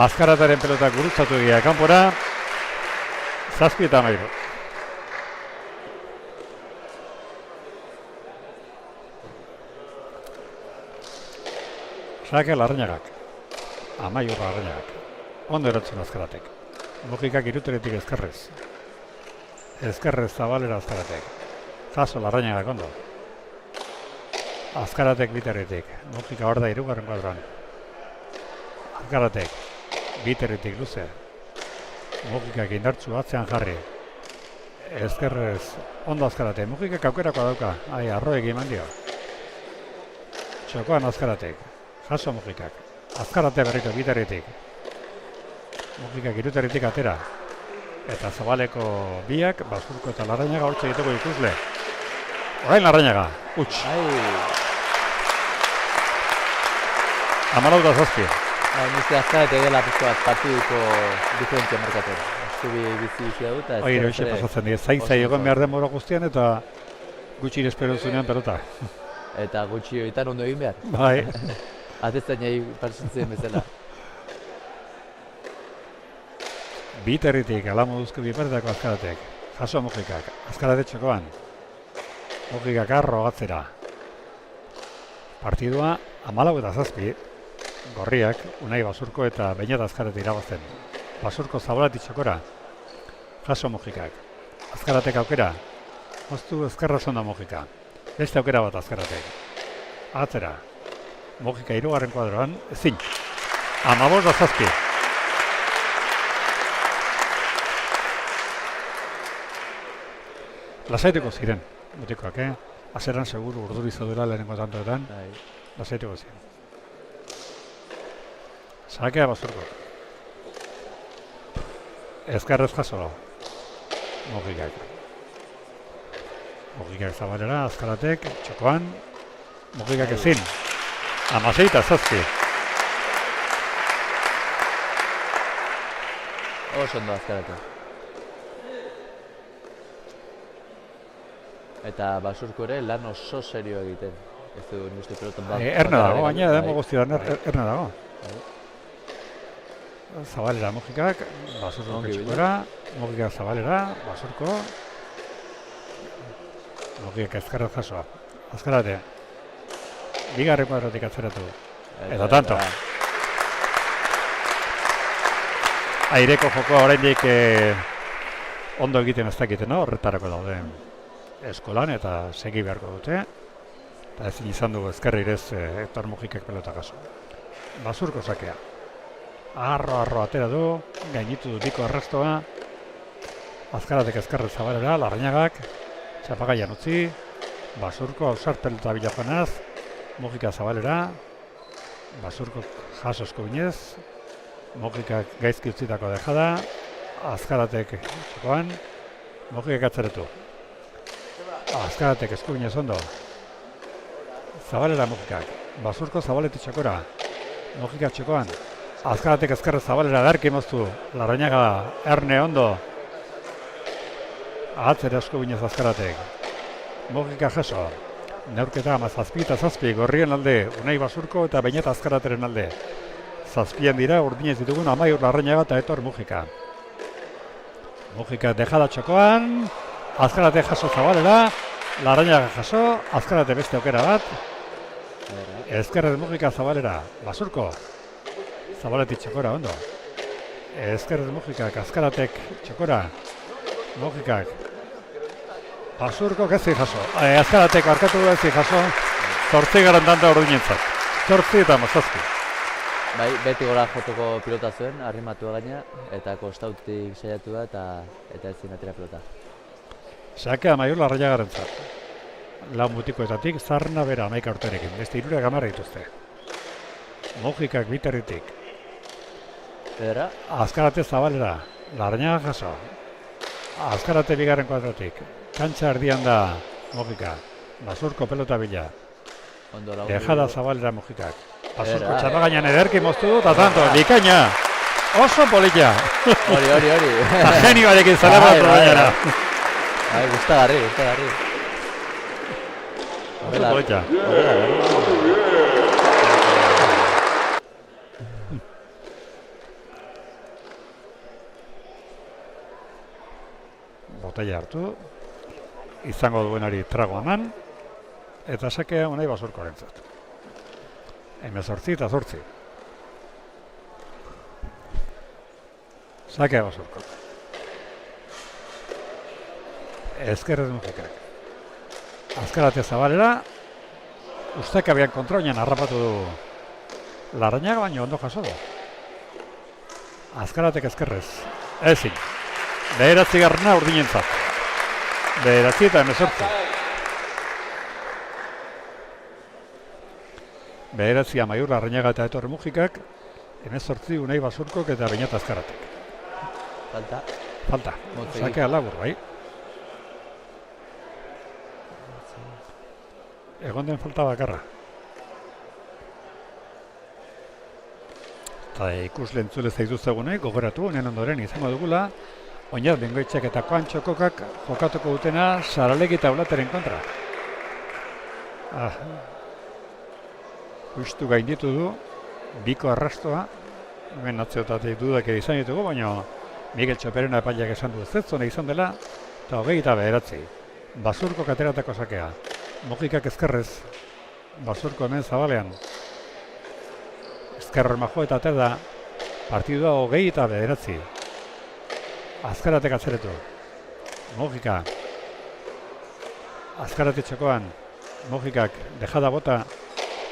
Azkarataren pelotak gurutzatu egia kanpora, 7-13. Sake Larrañagak, Amaiur Larrañagak, ondo erotzen Azkaratek. Mugikak Iruteretik ezkerrez. Ezkerrez Zabalera Azkaratek. Jaso Larrañagak ondo. Azkaratek Biterritik, Mugika hor da 3. kuadroan. Azkaratek, Biterritik luze. Mugikak indartzu atzean jarri. Ezkerrez ondo Azkaratek, Mugikak aukerako dauka, arroek eman dio. Txokoan Azkaratek, jaso Mugikak. Azkarate berriko Biterritik. Mugikak Iruterritik atera. Eta Zabaleko biak, Basurko eta Larrañaga hortze egiteko ikusle. Orain Larrañaga, huts. 14-7. Nizte Azkarate dela pizko bat partiduko diferentzia markatzen. Zubi bizi dut, eta Hoxe pasatzen dira, zain egon behar denbora guztian eta gutxi espero zunean pelota. Eta gutxi horietan ondo egin behar. Bai. Atezain nahi parzitzen bezala. Biterritik, alamoduzko bipertako Azkaratek. Jaso Mugikak, Azkarate txokoan. Mugikak arro gatzera. Partidua 14-7. Gorriak, Unai Basurko eta Beñat Azkarate irabazten. Basurko Zabalati txokora. Jaso Mugikak. Azkaratek aukera. Moztu ezkerra zonda Mugika. Beste aukera bat Azkaratek. Atzera. Mugika 3. kuadroan, ezin. 15-7. Lasaituko ziren, mutikoak, Azeran seguru urdurizu dela lehenengo tantoetan. Lasaituko ziren. Sakea Basurko. Ezkerrez jaso. Mugikak. Mugikak Zabalera, Azkaratek, txokoan. Mugikak ezin. 16-7. Oso ondo Azkarate. Eta Basurko ere lan oso serio egiten. Ez du nire pelotan bat. Erna dago, baina demo guztian erna dago. Zabalera Mugikak, Basurko txokora. Mugikak Zabalera, Basurko. Mugikak ezkerrez jasoa. Azkarate. 2. kuadrotik atzeratu. Eta tanto. Aireko jokoa oraindik ondo egiten ez dakiten, horretarako daude eskolan eta segi beharko dute. Eta ezin izan dugu ezkerrirez Hector Mugikak pelota jaso. Basurko sakea. Arro atera du, gainitu du biko arrastoa. Azkaratek ezkerrez Zabalera, Larrañagak, txapagaian utzi. Basurko ausart pelota bilajonaz. Mugika Zabalera, Basurko jaso eskuinez, Mugikak gaizki utzitako dejada, Azkaratek txokoan, Mugikak atzeratu. Azkaratek eskuinez ondo. Zabalera Mugikak, Basurko Zabaleti txokora, Mugikak txokoan, Azkaratek ezkerrez Zabalera darki moztu, Larrañaga erne ondo. Atzera eskuinez Azkaratek, Mugikak jaso. Neurketa 17-7, Gorrien alde, Unai Basurko eta Beñat Azkarateren alde. 7 dira, urdinez ditugun Amaiur Larrañaga eta Hector Mugika. Mugika dejada txokoan, Azkarate jaso Zabalera, Larrañaga jaso, Azkarate beste aukera bat. Ezkerrez Mugika Zabalera, Basurko, Zabaleti txokora ondo. Ezkerrez Mugikak, Azkaratek txokora, Mugikak. Basurko gezi jaso. Azkaratek arkatu gezi jaso. 8 garantanta ordinentzat. 8-7. Bai, beti gora jotoko pilota zuen, arrimatua gaina, eta kostautik saiatu da eta ezin atera pilota. Sakea Amaiur Larrañagarentzat. Lau mutikoetatik zarna bera 11 urterekin. Beste 3 gamarra dituzte. Mugikak Biterritik. Edera? Azkarate Zabalera. Larrañaga jaso. Azkarate bigarren kuadrotik. Kantxa erdian da Mojika. Basurko pelota bila. Ondo lagundu. Dejada zabalera Mojikak. Basurko Ederra. txapagainan ederki moztu du, eta tanto, bikaina. Oso polita. Hori. Eta genioarekin zelebratu gainera. Bai, gustagarri. Oso polita. Botella hartu, izango duenari trago eman, eta sakea Unai Basurkorentzat. 18 eta 8. Sakea Basurko. Ezkerrez Mojikak. Azkarate zabalera, ustekabean kontroinan harrapatu du Larrañaga, baino ondo jaso du. Azkaratek ezkerrez. Ezin. 9. urdinentzat. 9 eta 18. 9 Amaiur Larrañaga eta Etorri Mujikak, 18 Unai Basurkok eta Beñat Azkaratek. Falta. Motzegi. Sakea labur, bai. Egon den falta bakarra. Eta ikusle entzule zaituztegunei, gogoratu, honen ondoren izango dugula, Oñar Bengoetxeak eta Koan Txokokak jokatuko dutena Saralegi eta Blateren kontra. Justu gainditu du, biko arrastoa, hemen atzeotatik dudak izan ditugu, baina Miguel Txoperena epaileak esan du zetzona izan dela, eta 29. Basurko kateratako sakea. Mojikak ezkerrez, Basurko hemen zabalean. Ezkerrer majo eta ater da, partidua 29. Azkaratek atzeretu. Mojika. Azkarate txokoan. Mojikak dejada bota.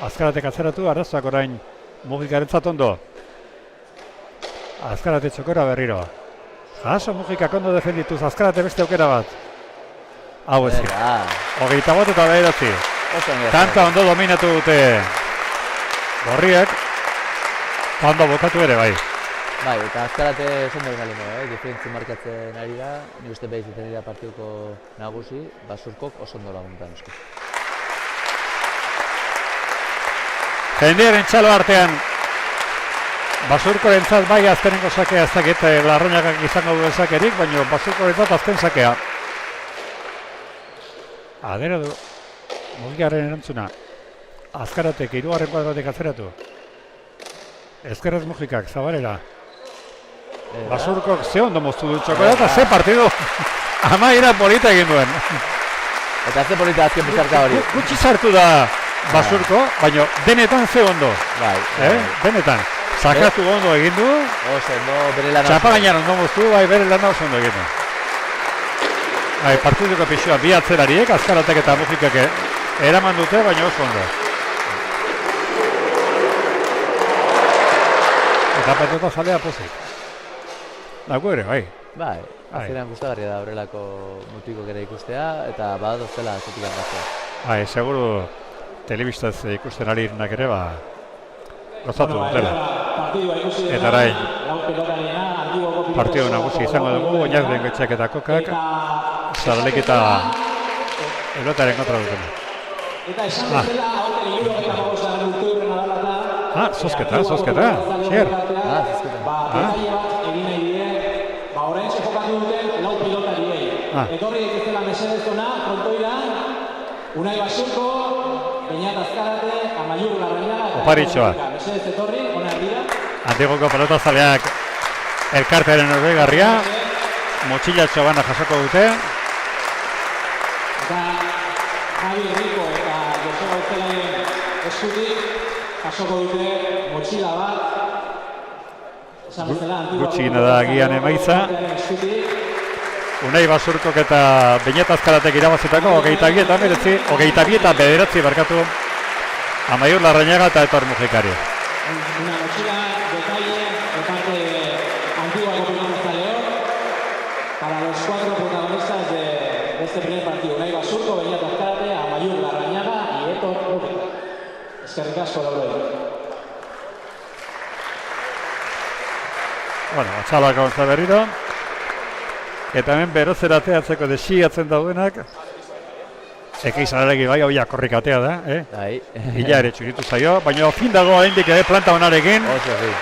Azkaratek atzeratu, arazoak orain Mojikarentzat ondo. Azkarate txokora berriro. Jaso Mojikak ondo defendituz, Azkarate beste aukera bat. Hau ezin. 25 eta 9. Tanta ondo dominatu dute Gorriak. Ondo bokatu ere, bai. Bai, eta Azkarate esan da benalemo, diferentzi markatzen ari da, ni uste behiz iten dira partiduko nagusi, Basurkok oso ondo laguntan esko. Jendearen txalo artean, Basurkorentzat bai azkenengo sakea ez dakit Larrañagak izango duen sakerik, baina Basurkorentzat azken sakea. Adera du, Mojikaren erantzuna, Azkaratek 3. kuadrotik atzeratu. Ezkerrez Mojikak, zabalera. Basurkok ze ondo moztu du txokoa eta ze partidu amaiera polita egin duen. Eta ze polita azken bizarka hori. Gutxi sartu da Basurko, baina denetan ze ondo. Bai. Denetan. Sakatu ondo egin du, Oso ondo bere lana. txapagainan ondo moztu, bai bere lana oso ondo egin du. Bai, partiduko pixua bi atzerariek, Azkaratek eta Mojikak eraman dute, baina oso ondo. Eta pelota zalea pozik. Dago ere, bai. Bai, azkenean gustagarria da horrelako mutikok ere ikustea, eta badadoztela zetik handatzea. Bai, seguru telebistaz ikusten ari direnak ere, gozatu dutela. Eta orain, partidu nagusi izango dugu, Oñar Bengoetxeak eta Kokak, Saralegi eta Elotaren kontra dutena. Zozketa, zer? Oraintxe jokatu duten 4 pilotariei. Etorri daitezela mesedez hona, frontoira, Unai Basurko, Beñat Azkarate, Amaiur Larrañaga. Oparitxoa. Mesedez etorri, hona erdira. Antigoko pelotazaleak elkartearen orbegarria, motxilatxo bana jasoko dute. Eta Javi Rico eta Joseba Uzelaien eskutik jasoko dute motxila bat. Gutxigina da agian emaitza. Unai Basurkok eta Beñat Azkaratek irabazitako 22 eta 9 barkatu Amaiur Larrañaga eta Etor Mujikari. Una mochila detalle de parte de Antigua Copilones de León para los 4 protagonistas de este primer partido. Unai Basurko, Beñat Azkarate, Amaiur Larrañaga y Etor Mujikari. Eskerrik asko daude. Bueno, atxalak ontza berriro. Eta hemen berozera ateatzeko desiatzen daudenak. Ekeiz bai hau jakorrik atea da, Bai. Ila ere txuritu zaio, baina fin dago oraindik ere planta onarekin. Oso fin.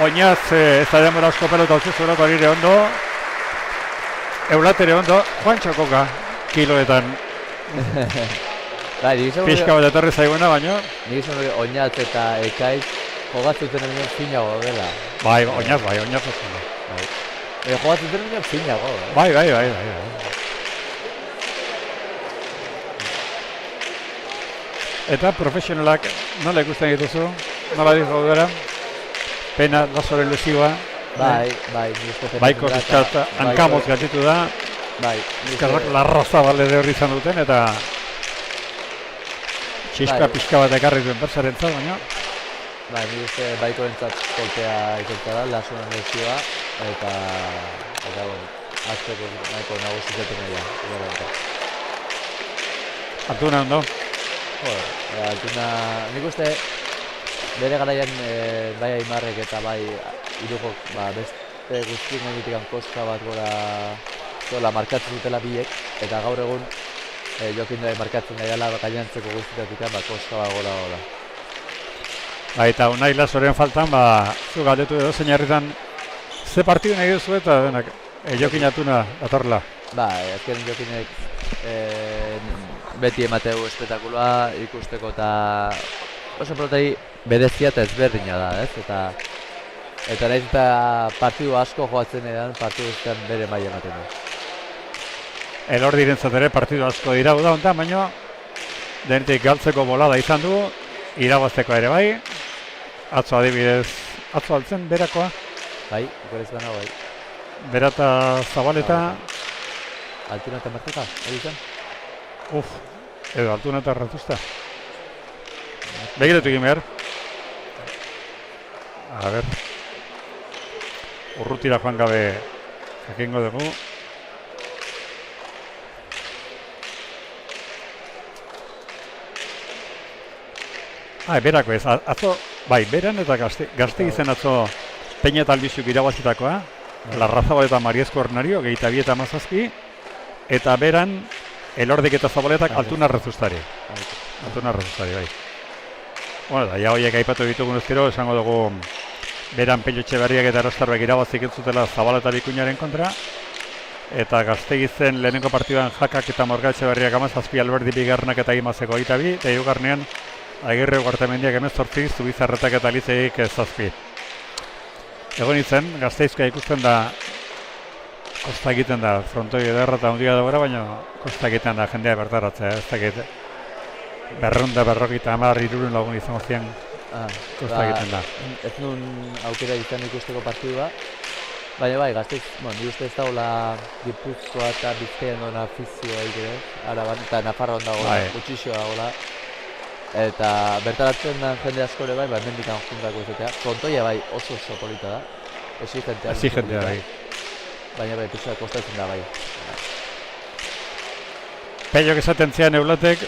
Oinaz ez da denbora asko pelota utzi zuelako arire ondo. Eulatere ondo, Juan Txokoka kiloetan Bai, nik pixka bat etorri zaiguna, baina Oinaz eta Ekaiz jogatzuten hemen finago dela. bai, Oinaz oso. Jogatzuten hemen finago. Bai. Eta profesionalak nola ikusten dituzu? Nola dizu gara? Pena, lazoren lesioa. Bai, nik uste pena. Baiko bizkat hankamoz gatitu da. Bai. Bizkarrak larroza balde de horri izan duten eta txiska pixka bat ekarri duen berzaren zat, baina Bai, nik uste baiko entzat kolpea ikertza da, lasoren lesioa eta azteko nahiko nagusizetan egia. Altuna ondo. Altuna, nik uste bere garaian bai Aimarrek eta bai Irugok beste guztien egitekan koska bat gora markatzen dutela biek eta gaur egun Jokin da markatzen daiala gainantzeko guztietatik koska bat gora. Eta Unai Lazoren faltan, zu galdetu edo zein herritan ze partidu nahi duzu eta denak Jokin Altuna datorrela. Azken Jokinek beti emateu espetakuloa ikusteko eta oso pelotari berezia eta ezberdina da, ez? Eta nahiz eta partidu asko joatzen edan, partidu guztian bere maila ematen du. Elordirentzat ere partidu asko dira da honetan, baina denetik galtzeko bolada izan du, irabazteko ere bai. Atzo adibidez, atzo altzen berakoa. Bai, ikorez bana bai. Berata Zabaleta. Altuna eta Marteta, hori zen? Edo Altuna eta Ratuzta. Begiratu egin behar. A ber. Urrutira joan gabe jakingo dugu. Berako ez, atzo, bai, beran eta gazte izen atzo Peña eta Albizuk irabazitakoa, Larrazabal eta Mariezko Ornario, 22 eta 17, eta beran Elordik eta Zabaletak Altuna Rezustari. Altuna Rezustari, bai. Bueno, da, ja horiek aipatu ditugun ezkero, esango dugu beran Pello Etxeberriak eta Erostarroak irabazik entzutela Zabaleta Bikuñaren kontra, eta Gazteizen lehenengo partiduan Jakak eta Morga Etxeberriak 17, Alberdi Bigarnak eta Imazeko 22, eta hirugarrenean Agirre Ugartemendiak 18, Zubizarretak eta Lizeik 7. Egon izen, Gazteizkoa ikusten da, kosta egiten da, frontoi ederra eta hundia da gora, baina kosta egiten da jendea bertaratzea, ez dakit. Berrunda, berrokita, 10 lagun izango zian, kosta egiten da. Ez nun aukera izan ikusteko partidua, baina bai, Gazteiz, ni uste ez dagoela Gipuzkoa eta Bizkaian duen afizioa ere, Araban eta Nafarroan dagoela, gutxixoa dagoela. Eta bertaratzen den jende askore bai, hemendikan juntako izatea. Frontoia bai oso polita da. Exigentea bai. Baina bai, pixka kostatzen da bai. Pellok esaten zian Eulatek,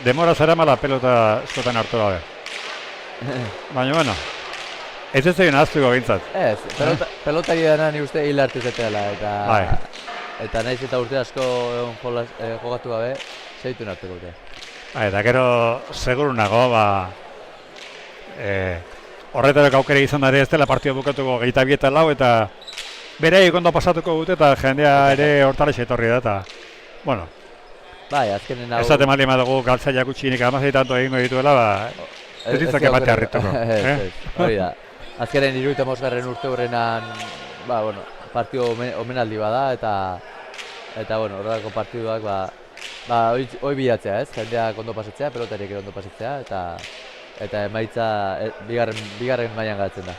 demora zaramala pelota eskotan hartu gabe. Baina, bueno, ez ez egin ahaztuko gintzat. Ez, pelotari dena ni uste hil hartu zeteala, eta nahiz eta urte asko jogatu gabe, zeitu nartuko dute. Eta gero, seguru nago, horretarek aukera izan ere ez dela partida bukatuko 22 eta 4, eta bereik ondo pasatuko dute, eta jendea ere hortalexe etorri da, eta, bueno. Bai, azkenen hau... Ez date mali emadugu galtzaiak utxinik amazai tanto egingo dituela, ez ditzak ematea harrituko. Hori da. Azkenen 75. urte horrenan, partidu omenaldi bada, eta horrelako partiduak, hoi bilatzea ez, jendeak ondo pasatzea, pelotariek ondo pasatzea, eta emaitza bigarren mailan garatzen da.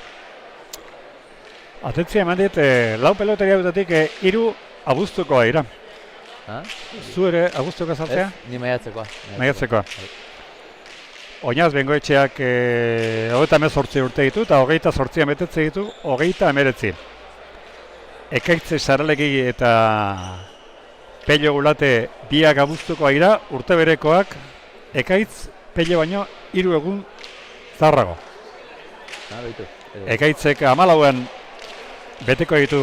Atentzia eman dit, lau pelotari hautatik 3 abuztukoa dira. Zu ere abuztuko azaltzea? Ez, ni maiatzekoa. Maiatzekoa. Oinaz Bengoetxeak 38 urte ditu, eta 28 betetze ditu, 29. Ekaitze Saralegi eta Pello Gulate biak abuztukoa dira, urte berekoak, Ekaitz, Pello baino 3 egun zaharrago. Ekaitzek 14an beteko ditu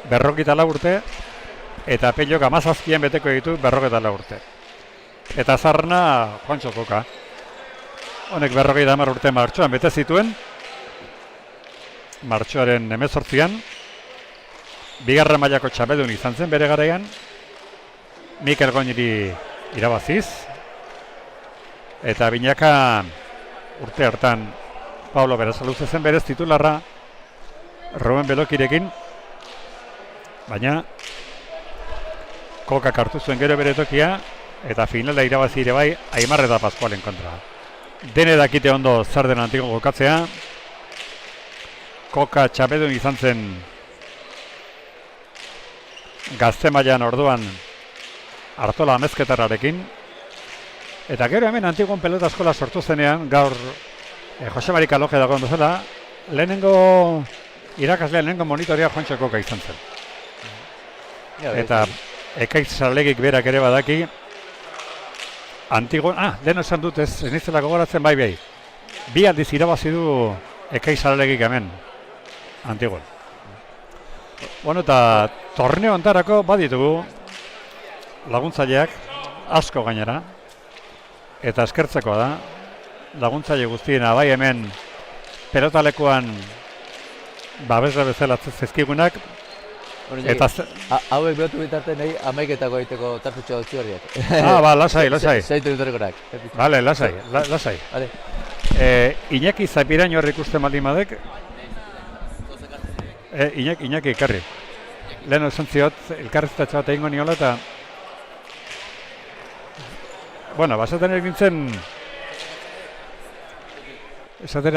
54 urte, eta Pelok 17 beteko ditu 54 urte. Eta zaharrena Juantxo Koka. Honek 50 urte martxoan bete zituen, martxoaren 18an, bigarren mailako txapeldun izan zen bere garaian, Mikel Goñiri irabaziz, eta binaka urte hartan Pablo Berasaluze zen berez titularra Ruben Belokirekin, baina Kokak hartu zuen gero bere tokia, eta finala irabazi ere bai Aimar eta Pascualen kontra. Dene dakite ondo zer den Antigon jokatzea. Koka txapeldun izan zen gazte mailan orduan Artola Amezketararekin. Eta gero hemen Antigon pelota eskola sortu zenean, gaur Jose Mari Kaloje dagoen bezala, lehenengo irakasle, lehenengo monitorea Juantxo Koka izan zen. Eta Ekaitz Salegik berak ere badaki, Antigon, lehen esan dut ez nizela gogoratzen bai. Bi aldiz irabazi du Ekaitz Salegik hemen, Antigon. Bueno, eta torneo ontarako baditugu laguntzaileak asko gainera, eta eskertzekoa da, laguntzaile guztiena bai hemen pelotalekuan babesle bezala zizkigunak, eta hauek behotu bitarte nahi amaiketako egiteko tartutxo dutzi horiak. Lasai. Zaitu dutorikorak. Bale, lasai. Vale. Iñaki Zapirain hor ikusten baldin badek, Iñaki ekarri. Lehen esan ziot, elkarriztatxo bat egingo niola eta bueno, esaten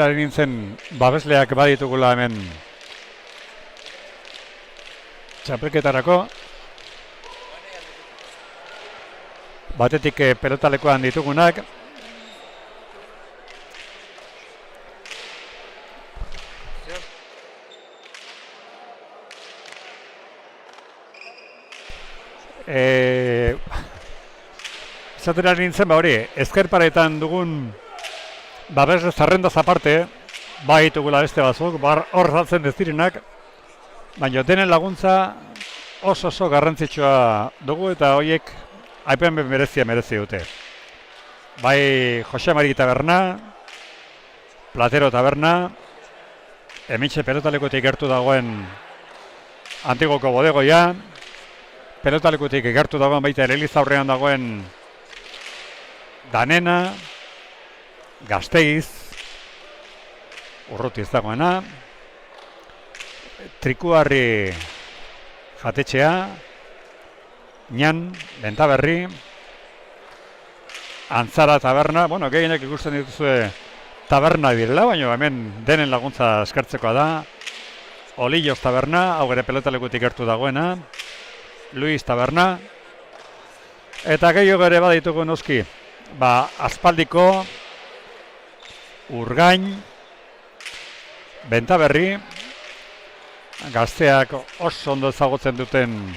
ari nintzen babesleak baditugula hemen txapelketarako. Batetik pelotalekoan ditugunak, esaten ari nintzen hori, ezkerparetan dugun babesle zerrendaz aparte, bai ditugula beste batzuk, hor saltzen dezirenak, baina denen laguntza oso garrantzitsua dugu eta horiek aipen merezi dute. Bai Jose Mari Taberna, Platero Taberna, hementxe pelotalekutik gertu dagoen Antigoko bodegoia, pelotalekutik gertu dagoen baita Elizaurrean dagoen Danena, Gasteiz, urruti ez dagoena, Trikuarri jatetxea, Ñan, Bentaberri, Antzara taberna, bueno, gehienek ikusten dituzue taberna direla, baina hemen denen laguntza eskertzekoa da, Olillos taberna, hau ere pelotalekutik gertu dagoena, Luis taberna, eta gehiago ere baditugu noski, aspaldiko, Urgain, Bentaberri, gazteak oso ondo ezagutzen duten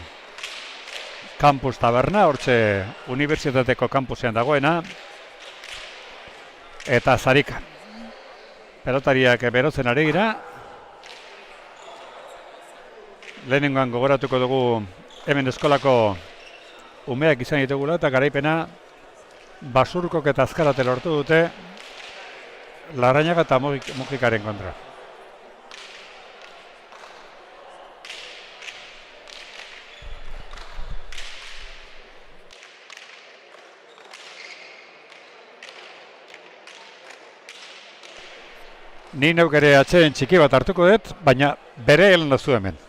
Campus taberna, hortxe unibertsitateko kampusean dagoena, eta Zarika. Pelotariak berotzen ari gira. Lehenengoan gogoratuko dugu hemen eskolako umeak izan ditugula eta garaipena Basurkok eta Azkarate lortu dute Larrañaga eta Mujikaren kontra. Ni neuk ere atxeen txiki bat hartuko dut, baina bere helen dazu hemen.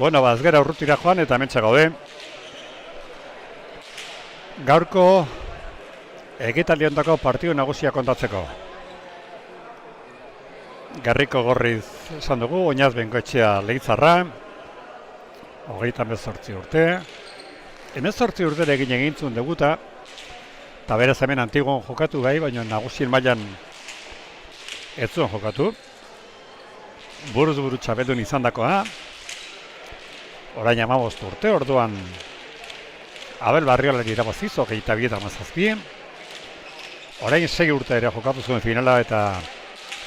Bueno, ez gara urrutira joan eta hementxe gaude. Gaurko ekitaldi hondako partidu nagusia kontatzeko. Garriko Gorriz esan dugu, Oinaz Bengoetxea Leitzarra, 38 urte. 18 urte egin zuen debuta, eta beraz hemen Antigon jokatu gai, baina nagusien mailan ez zuen jokatu. Buruz buru txapeldun izandakoa. Orain 15 urte, orduan Abel Barriolari irabaziz, 22-17. Orain 6 urte ere jokatu zuen finala eta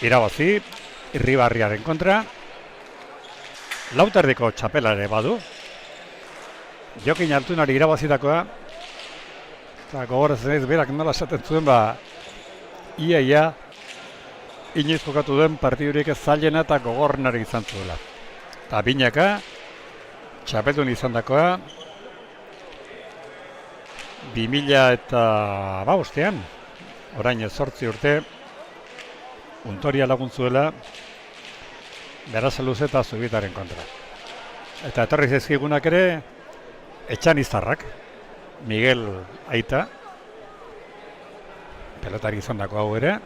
irabazi, Irribarriaren kontra. Lauterdiko txapela ere badu. Jokin Altunari irabazitakoa. Eta gogorez naiz berak nola esaten zuen, ia inoiz jokatu duen partidurik ez zailena eta gogorrenari izan zuela. Eta binaka, txapeldun izandakoa 2005ean, orain 8 urte, Untoria laguntzuela Berasaluze eta Zubitaren kontra. Eta etorri zaizkigunak ere Etxaniztarrak, Miguel aita, pelotari izandako hau ere,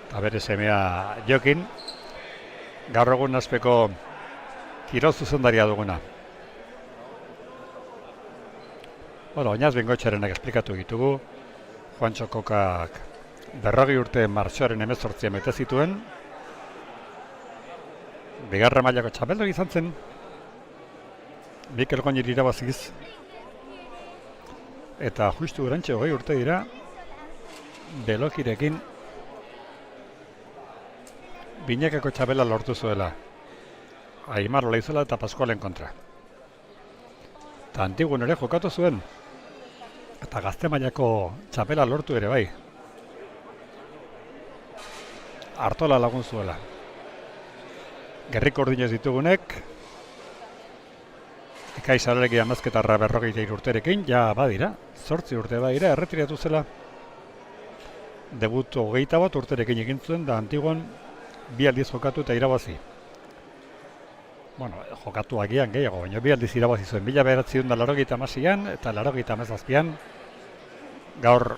eta bere semea Jokin, gaur egun azpeko kirol zuzendaria duguna. Oinaz Bengoetxearenak esplikatu ditugu, Juantxo Kokak 40 urte martxoaren 18 bete zituen, bigarren mailako txapeldun izan zen, Mikel Goñir irabaziz, eta justu urantxe 20 urte dira, Belokirekin binekako txapela lortu zuela. Aimar Olaizola eta Pascualen kontra. Eta Antigun ere jokatu zuen. Eta gazte mailako txapela lortu ere bai. Artola lagun zuela. Gerriko Ordinez ditugunek, Ekaizarelegi amazketarra 43 urterekin, ja badira, 8 urte badira, erretiratu zela. Debut 21 urterekin egin zuen, da Antigon 2 aldiz jokatu eta irabazi. Bueno, jokatu agian gehiago, baina 2 aldiz irabazi zuen, 1986an eta 1987an, gaur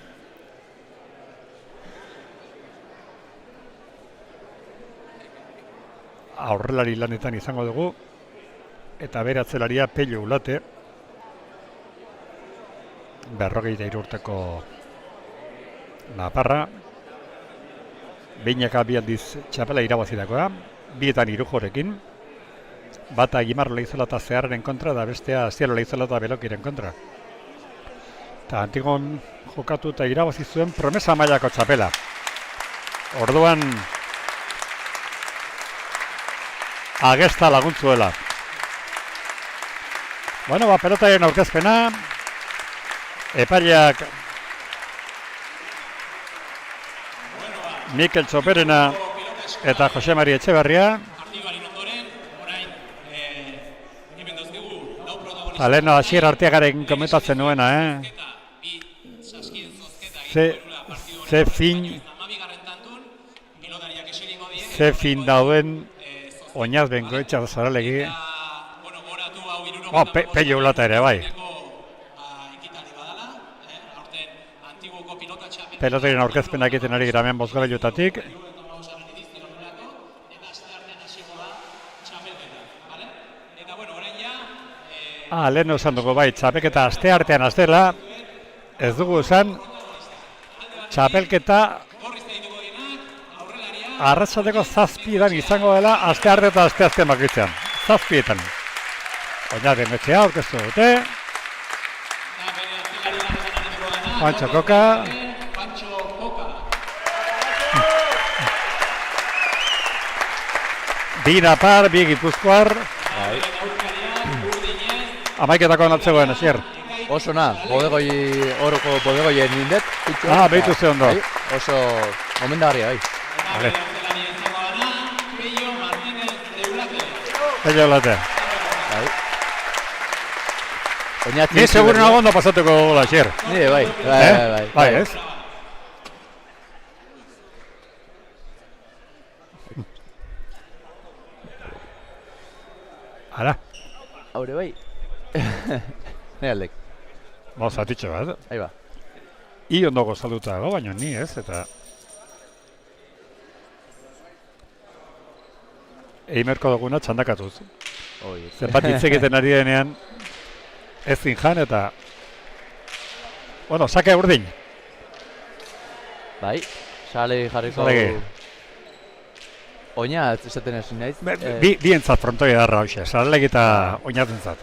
aurrelari lanetan izango dugu, eta bere atzelaria Pello Ulate, 43 urteko naparra, Beinaka bi aldiz txapela irabazidakoa, bietan Irujorekin, bata Gimar Leizola eta Zeharren kontra, da bestea Zielo Leizola eta Belokiren kontra. Eta Antigon jokatu eta irabazi zuen promesa mailako txapela. Orduan agesta laguntzuela. Bueno, pelotaren aurkezpena, epaileak Mikel Txoperena eta Jose Mari Etxeberria. Leheno Asier Arteagarekin komentatzen nuena, Ze fin dauden Oinaz Bengoetxa Zaralegi. Pello ulata ere, bai. Pelotaren aurkezpena egiten ari gira hemen bozgorailuetatik. Lehen esan dugu bai, txapelketa asteartean aztela, ez dugu esan, txapelketa arratsaldeko 7:00 izango dela astearte eta asteazken bakoitzean. 7:00. Oinaz Bengoetxea aurkeztu dute. Juancho Koka. Bi Napar, bi Gipuzkoar. Amaiketako onatzegoen, Asier. Oso na, oroko bodegoien nindet. Behitu ze ondo. Oso gomendagarria, bai. Vale. Pello ulate. Ni seguro nago ondo pasatuko gola, Asier. Ni, bai. Bai, ez? Ara. Haure bai. Ne aldek. Zatitxo bat. Ahí ba. I ondo gozalduta dago, baina ni ez, eta... Eimerko duguna txandakatuz. Zenbat hitz egiten ari denean ezin jan eta... Bueno, sake urdin. Bai, sale jarriko... Oinatz esaten esin naiz. Bientzat frontoi edarra hoxe, Saralegi eta oinatentzat,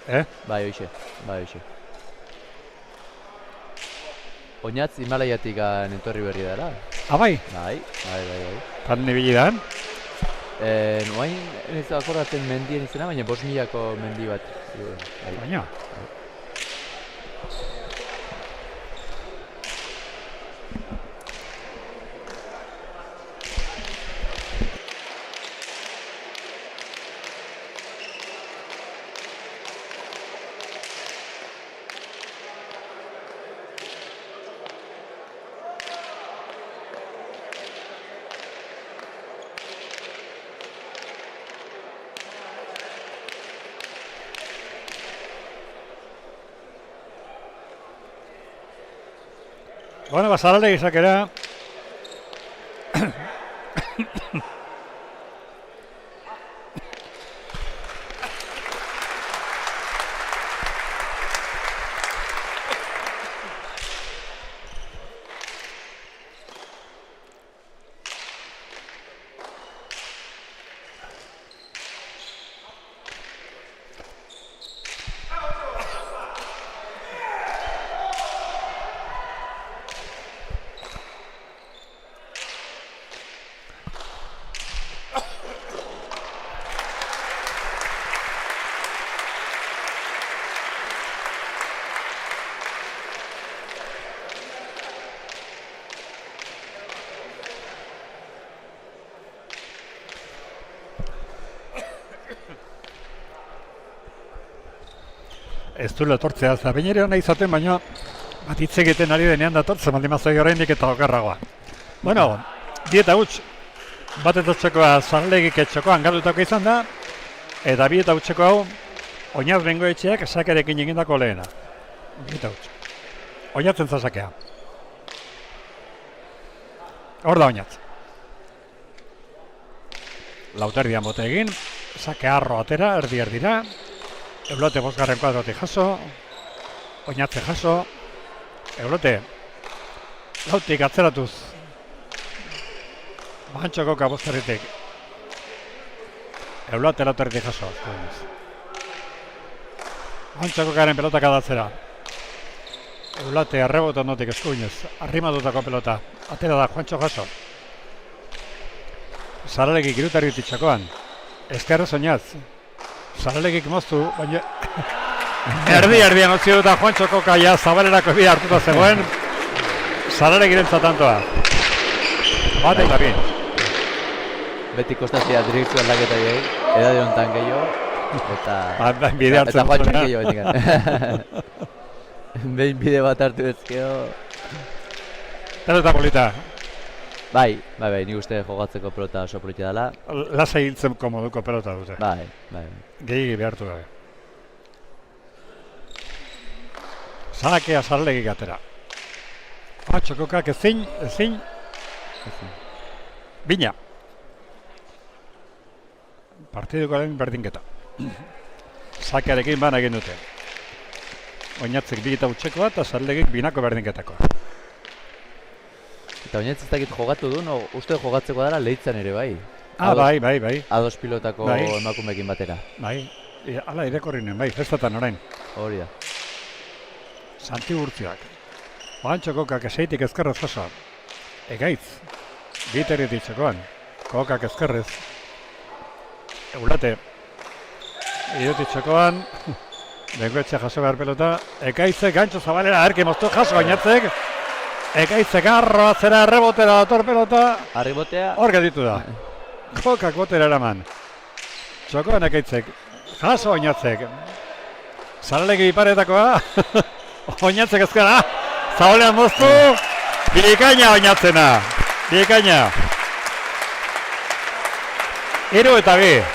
Bai, hoxe. Oinatz Himalaiatik etorri berri dara. Bai? Bai. Tan nibili dan? Noain ez akordaten mendien izena, baina 5.000ko mendi bat. Baina? Bueno, Saralegi izakera. Ez du letortzea, behin ere hona izaten, baina bat hitz egiten ari denean datortzen, baldin mazoi oraindik eta okerragoa. Bueno, dieta huts, bat eta txokoa Saralegik etxokoan galdutako izan da, eta bi eta hutxeko hau, Oinaz Bengoetxeak sakerekin egindako lehena. Dieta huts. Oinatzen zasakea. Hor da Oinaz. Lauterdian bote egin, sake arro atera, erdira, Eulote 5. kuadrotik jaso, Oinatze jaso, Eulote, lautik atzeratuz. Bantxo Koka bostarritik. Eulote lauterritik jaso. Bantxo Kokaren pelotak adatzera. Eulote arrebota ondotik eskuinez. Arrimatutako pelota. Atera da Juancho jaso. Zaralegik irutarritik txakoan. Ezkerrez oinaz. Zaralegik moztu, baina... Erdi-erdian utzi dut Juancho Koka ja zabalerako bide hartuta zegoen. Zaralegik irentza tantoa. Bat eta bin. Beti kostazia direkzio aldaketa gehi, edade honetan gehiago, eta... Bide hartzen. Eta Juancho gehiago bendikan. Behin bide bat hartu ezkeo... Pelota polita. Bai, nik uste jogatzeko pelota oso polita dela. Lasai hiltzen komoduko pelota dute. Bai. Gehiagi behartu gabe. Zakea Zaralegik atera. Juancho Kokak ezin. Bina. Partidukoaren berdinketa. Zakearekin bana egin dute. Oinatzik bi eta utxekoa eta Zaralegik binako berdinketakoa. Eta oinatz ez dakit jogatu du, uste jogatzeko dara lehitzan ere bai. Bai. Ados pilotako emakumeekin batera. Bai, ala irekorri nuen, bai, festatan orain. Hori da. Santi Urtziak. Juancho Kokak eseitik ezkerrez jaso. Egaitz. Biterritik txekoan. Kokak ezkerrez. Eulate. Irutik txekoan. Bengoetxe jaso behar pelota. Ekaitzek gantxo zabalera erki moztu jaso gainatzek. Ekaitzek arroa zera errebotera dator pelota. Arribotea. Hor gelditu da. Kokak botera eraman. Txokoan ekaitzek. Jaso oinatzek. Zaralegi iparetakoa. Oinatzek ezkara. Zabolean moztu. Bikaina oinatzena. Bikaina. 3 eta 2.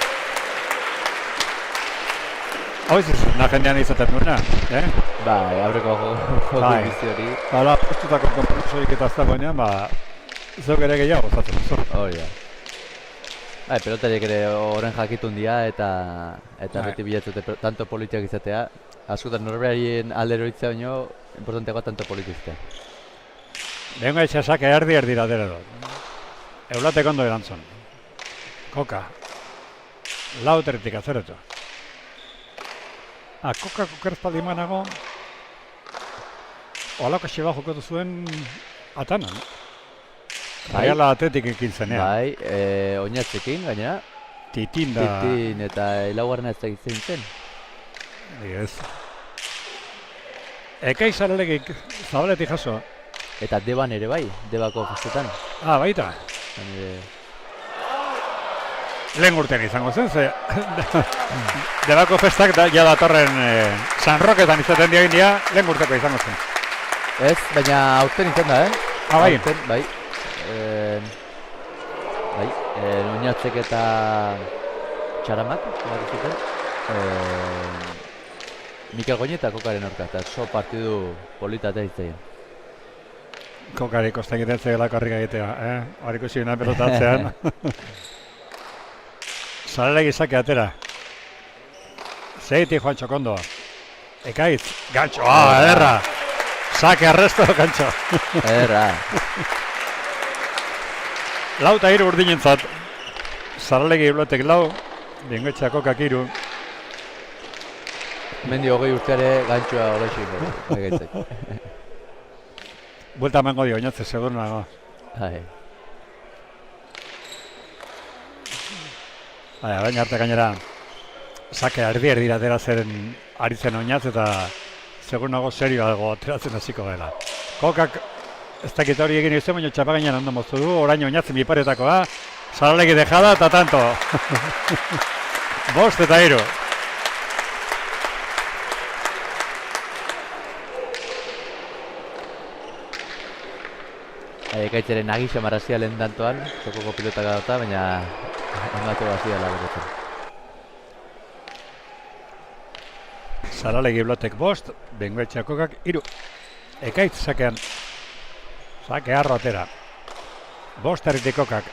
Hau izuz, jendean izaten duena, Bai, aurreko joku bizi hori. Hala, postutako kompromisoik eta ez dagoenean, zeuk ere gehiago zaten. Hori da. Bai, pelotariek ere horren jakitun dira eta beti bilatzute tanto politiak izatea. Askotan norberarien aldero itzea baino, importanteagoa tanto politiztea. Lehen gaitxa sake erdi dira do. Eulatek ondo erantzun. Koka. Lauterritik azeretu. Koka kokerzpaldi manago. Olako xeba jokatu zuen atanan. Reala Atletik ekin zenean. Bai, oinatzekin gainera. Titin da. Titin eta laugarrena ez da izan zen. Ez. Ekai Zaralegik zabaletik jaso. Eta Deban ere bai, Debako festetan. Baita. Lehen urtean izango zen, ze Debako festak ja datorren San Roketan izaten diagin lehen urteko izango zen. Ez, baina aurten izan da, Bai. Aurten, bai. Oinatzek eta Txaramak, Mikel Goñeta Kokaren aurka, eta so partidu polita eta izan. Kokari kosta egiten zegelako harrik egitea, hor ikusi gina pelotatzean. Zarelegi sake atera. Zeiti Juancho Kondoa. Ekaitz, gantxo, ederra! Sake arresto, gantxo. Ederra. Lau eta 3 urdinentzat. Zarelegi blotek lau, Bengoetxea Kokak 3. Mendi 20 urteare gantxoa horrexik. Buelta emango dio, oinatze, segur nago. Baina arte gainera, sake erdi atera zen ari zen oinatz eta segur nago serioago ateratzen hasiko dela. Kokak ez dakit hori egin izan, baina txapagainan ondo moztu du, orain oinatzen biparetakoa, Zaralegi dejada eta tanto. 5 eta 3. Ekaitzaren nagixa marrazia lehen dantoan, tokoko pilotak adota, baina ematu bazia laguretzen. Zaralegi blotek 5, Bengoetxea Kokak 3. Ekaitz sakean. Sake arro atera. 5 erritik Kokak.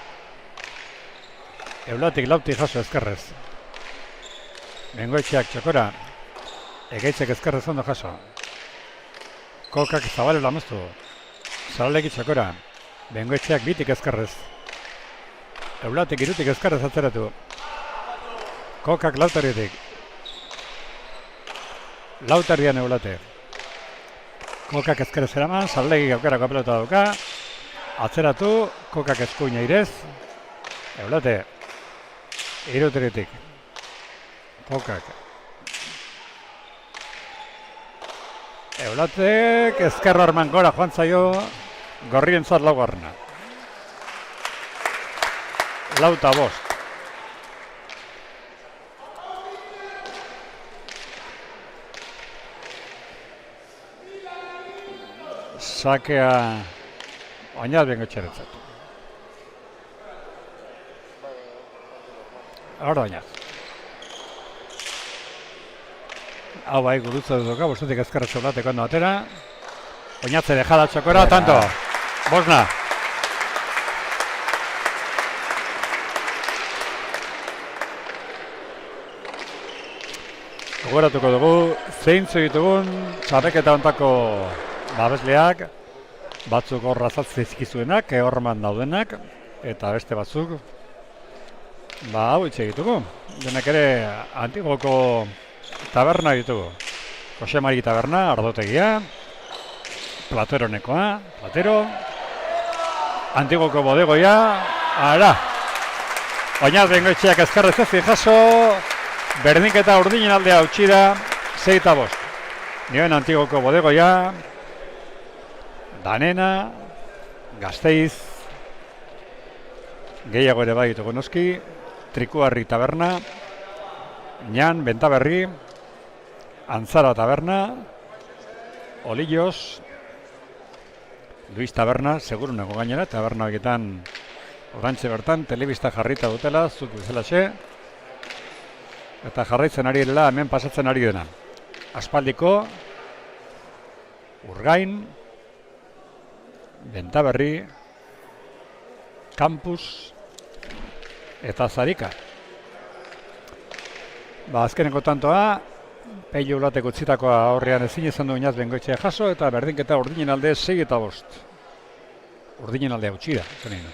Eulatik lautik jaso ezkerrez. Bengoetxeak txokora. Ekaitzek ezkerrez ondo jaso. Kokak Zabalela moztu. Zaralegi txakora. Bengoetxeak bitik ezkerrez. Eulatek irutik ezkerrez atzeratu. Kokak Lautarietik. Lautarian Eulate. Kokak ezkerrez eraman, Zaralegi aukerako pelota dauka. Atzeratu, Kokak eskuina irez. Eulate. Iruteritik. Kokak. Eulatek ezkerra arman gora joan zaio. Gorrientzat laugarrena. 4-5. Sakea oinaz Bengoetxearentzat. Ahora oinaz. Hau bai, gurutza duzuka, bostetik ezkerra txolateko ondo atera. Oinatze dejada txokora, tanto. Bosna. Gogoratuko dugu, zeintzu ditugun txarreketa ontako babesleak, batzuk hor razaltzizkizuenak, horman daudenak, eta beste batzuk, hau itxe ditugu. Denak ere Antigoko taberna ditugu. Jose Mari taberna, ardotegia, Plateronekoa, Platero, Antigoko bodegoia, ara! Oinaz Bengoetxeak ezkerrez ez jaso, berdinketa urdinen aldea utzi da, 6-5. Nioen Antigoko bodegoia, Danena, Gasteiz, gehiago ere bai ditugu noski, Trikuarri taberna, Ñan, Bentaberri, Antzara taberna, Olillos, Luis taberna, seguru nago gainera, taberna horietan orantxe bertan, telebista jarrita dutela, zuk bezalaxe, eta jarraitzen ari dela hemen pasatzen ari dena. Aspaldiko, Urgain, Bentaberri, Campus eta Zarika. Azkeneko tantoa, Peio Ulateko utzitakoa horrean ezin izan du Oinaz Bengoetxea jaso eta berdinketa urdinen alde 6-5. Urdinen aldea utzi da, zenein.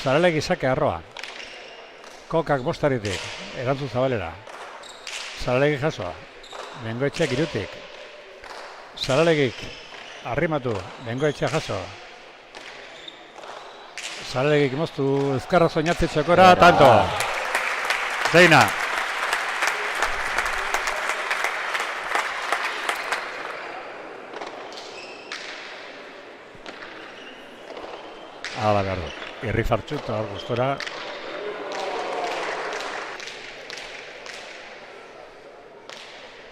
Zaralegi sake arroa. Kokak bostaritik, erantzun Zabalera. Zaralegi jasoa. Bengoetxeak irutik. Zaralegik arrimatu, Bengoetxea jaso. Zaralegik moztu ezkarra soinatze txokora, tanto. Zeina. Hala behar du. Irri fartxu eta hor gustora.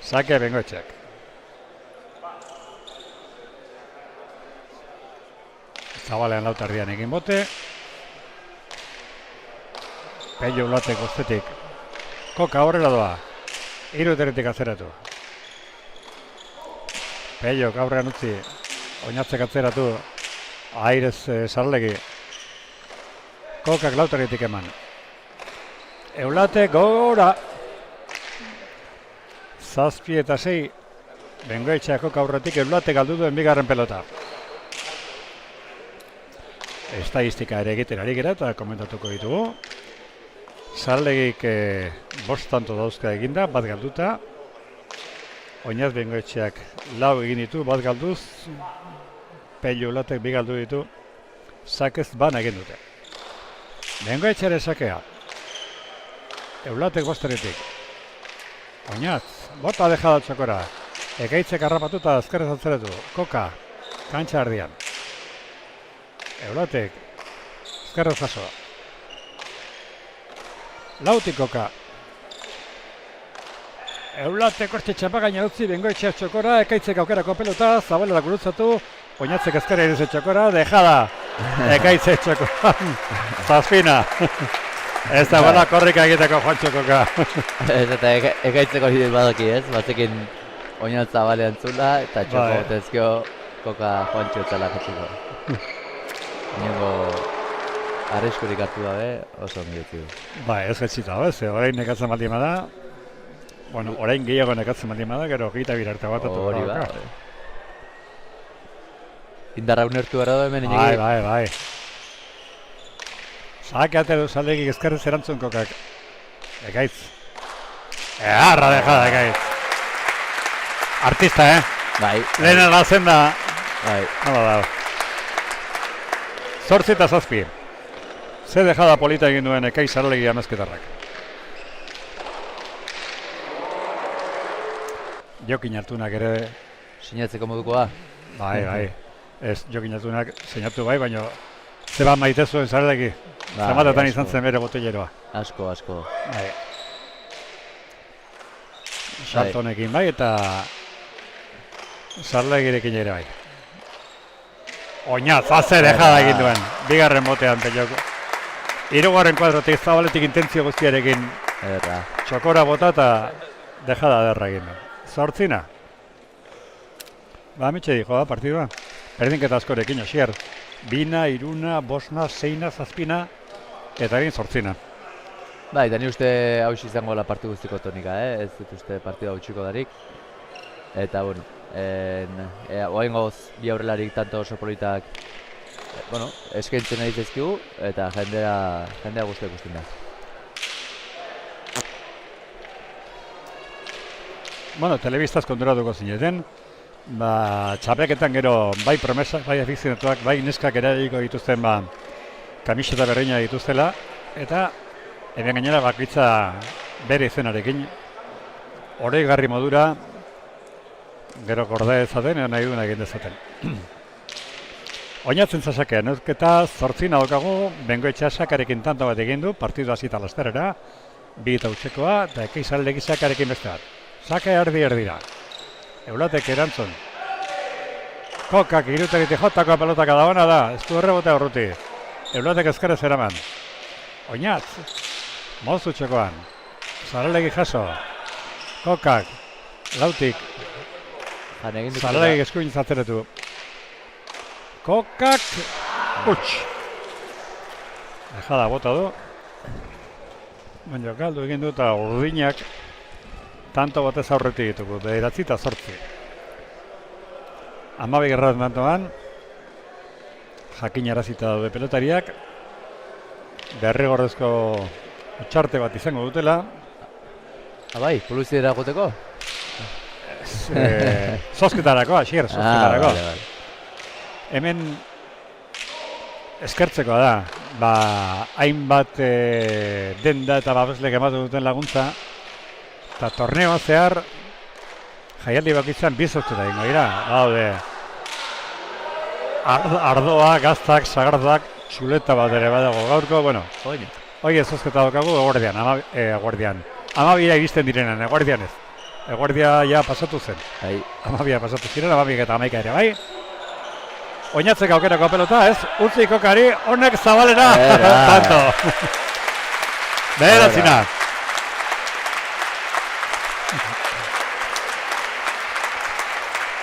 Sake Bengoetxeak. Zabalean Lautarrian egin bote. Peio Ulatek ostetik. Koka horrela doa. Iruteretik atzeratu. Peio aurrean utzi. Oinatzek atzeratu. Airez Zaralegi. Kokak Lautarritik eman. Eulate gora. 7 eta 6. Bengoetxeak Koka aurretik Eulate galdu duen bigarren pelota. Estadistika ere egiten ari gara eta komentatuko ditugu. Zaralegik 5 tanto dauzka eginda, bat galduta. Oinaz Bengoetxeak 4 egin ditu, bat galduz. Peio Ulatek 2 galdu ditu. Sakez bana egin dute. Bengoetxearen sakea. Eulatek 5-etik. Oinaz, bota dejada txokora. Ekaitzek harrapatuta azkarrez atzeratu. Koka, kantxa ardian. Eulatek, azkarrez jasoa. Lautik Koka. Eulatek hortxe txapagaina utzi, Bengoetxeak txokora, ekaitzek aukerako pelota, Zabalera gurutzatu, Oinatzek ezkerra irize txokora, dejada. Ekaitzek txokora. Zazpina. Ez da bala korrika egiteko Juantxo Koka. Ez eta ekaitzeko hori badaki ez, batzekin Oinaz Zabalean zula eta txoko tezkio Koka Juantxo eta lakatzeko. Nengo arriskurik hartu dabe oso ongietzi du. Ez gaitxita, orain nekatzen baldin bada. Bueno, orain gehiago nekatzen baldin bada, gero gita birarte bat. Hori ba. indarra unertu gara da hemen Bai, inegi. bai. Sake atero Zaldegi ezkerrez erantzun kokak. Ekaitz. Arra dejada, Ekaitz. Artista, Bai. Lehena lazen da. Bai. Hala da. 8 eta 7. Ze dejada polita egin duen Ekaitz Zaldegi amezketarrak. Jokin Artunak ere, Sinatzeko modukoa. bai. Ez, Jokin Artunak sinatu bai, baina zeba maite zuen Zaldegi. Bai, Zamatetan asko. izan zen bere botelleroa. Asko. Bai. Sartonekin bai eta Zarlegirekin ere bai. Oinaz, haze dejada egin duen. Bigarren botean peloko. Hirugarren kuadrotik zabaletik intentzio guztiarekin Erra. txokora bota eta dejada derra egin du. 8. Ba, mitxe dijo da partidua. Berdinketa askorekin, Osier. 2, 3, 5, 6, 7 eta egin 8. Bai, da ni uste hausi izango la partidu guztiko tonika, ez dut uste partida hautsiko darik. Eta, bueno, oaingoz bi aurrelarik tanto oso politak eskaintzen nahi zaizkigu, eta jendea guztia ikusten da. Bueno, telebistaz konturatuko zineten, txapelketan gero bai promesak, bai afizionatuak, bai neskak eragiko dituzten kamiseta berdina dituztela, eta hemen gainera bakoitza bere izenarekin, oroigarri modura, gero gorde dezaten, edo nahi duen egin dezaten. Oinatzen Zasakea, neuzketa 8 daukagu, Bengoetxea Sakarekin tanto bat egin du, partidu hasita lasterera, 2 eta utxekoa, eta Ekaitz Zaldegi Sakarekin beste bat. Saka erdira. Eulatek erantzun. Kokak irutegiti jotako pelotaka dagoena da, esku errebotea urruti. Eulatek ezkerrez eraman. Oinatz, mozu txekoan. Zaldegi jaso. Kokak, lautik. Zaldegi eskuin zatzeretu. Kokak, utx. Dejada bota du. Baina galdu egin du eta urdinak tanto batez aurretik ditugu, 9 eta 8. 12 gerrat mantoan, jakinarazita daude pelotariak, derrigorrezko txarte bat izango dutela. Bai, publizidera goteko? Zozketarako, Asier, zozketarako. Vale. Hemen eskertzekoa da, hainbat denda eta babeslek ematen duten laguntza, eta torneoan zehar jaialdi bakitzen 2 zozketa ingo dira. Daude, ardoa, gaztak, sagardak, txuleta bat ere badago gaurko, bueno, hoi zozketa daukagu eguardian. 12 iristen direnan, eguardian ez. Eguardia ja pasatu zen. 12 pasatu ziren, 12 eta 11 ere bai. Oinatzek aukerako pelota, ez? Utzi kokari, honek zabalera, tanto. Bederatzina.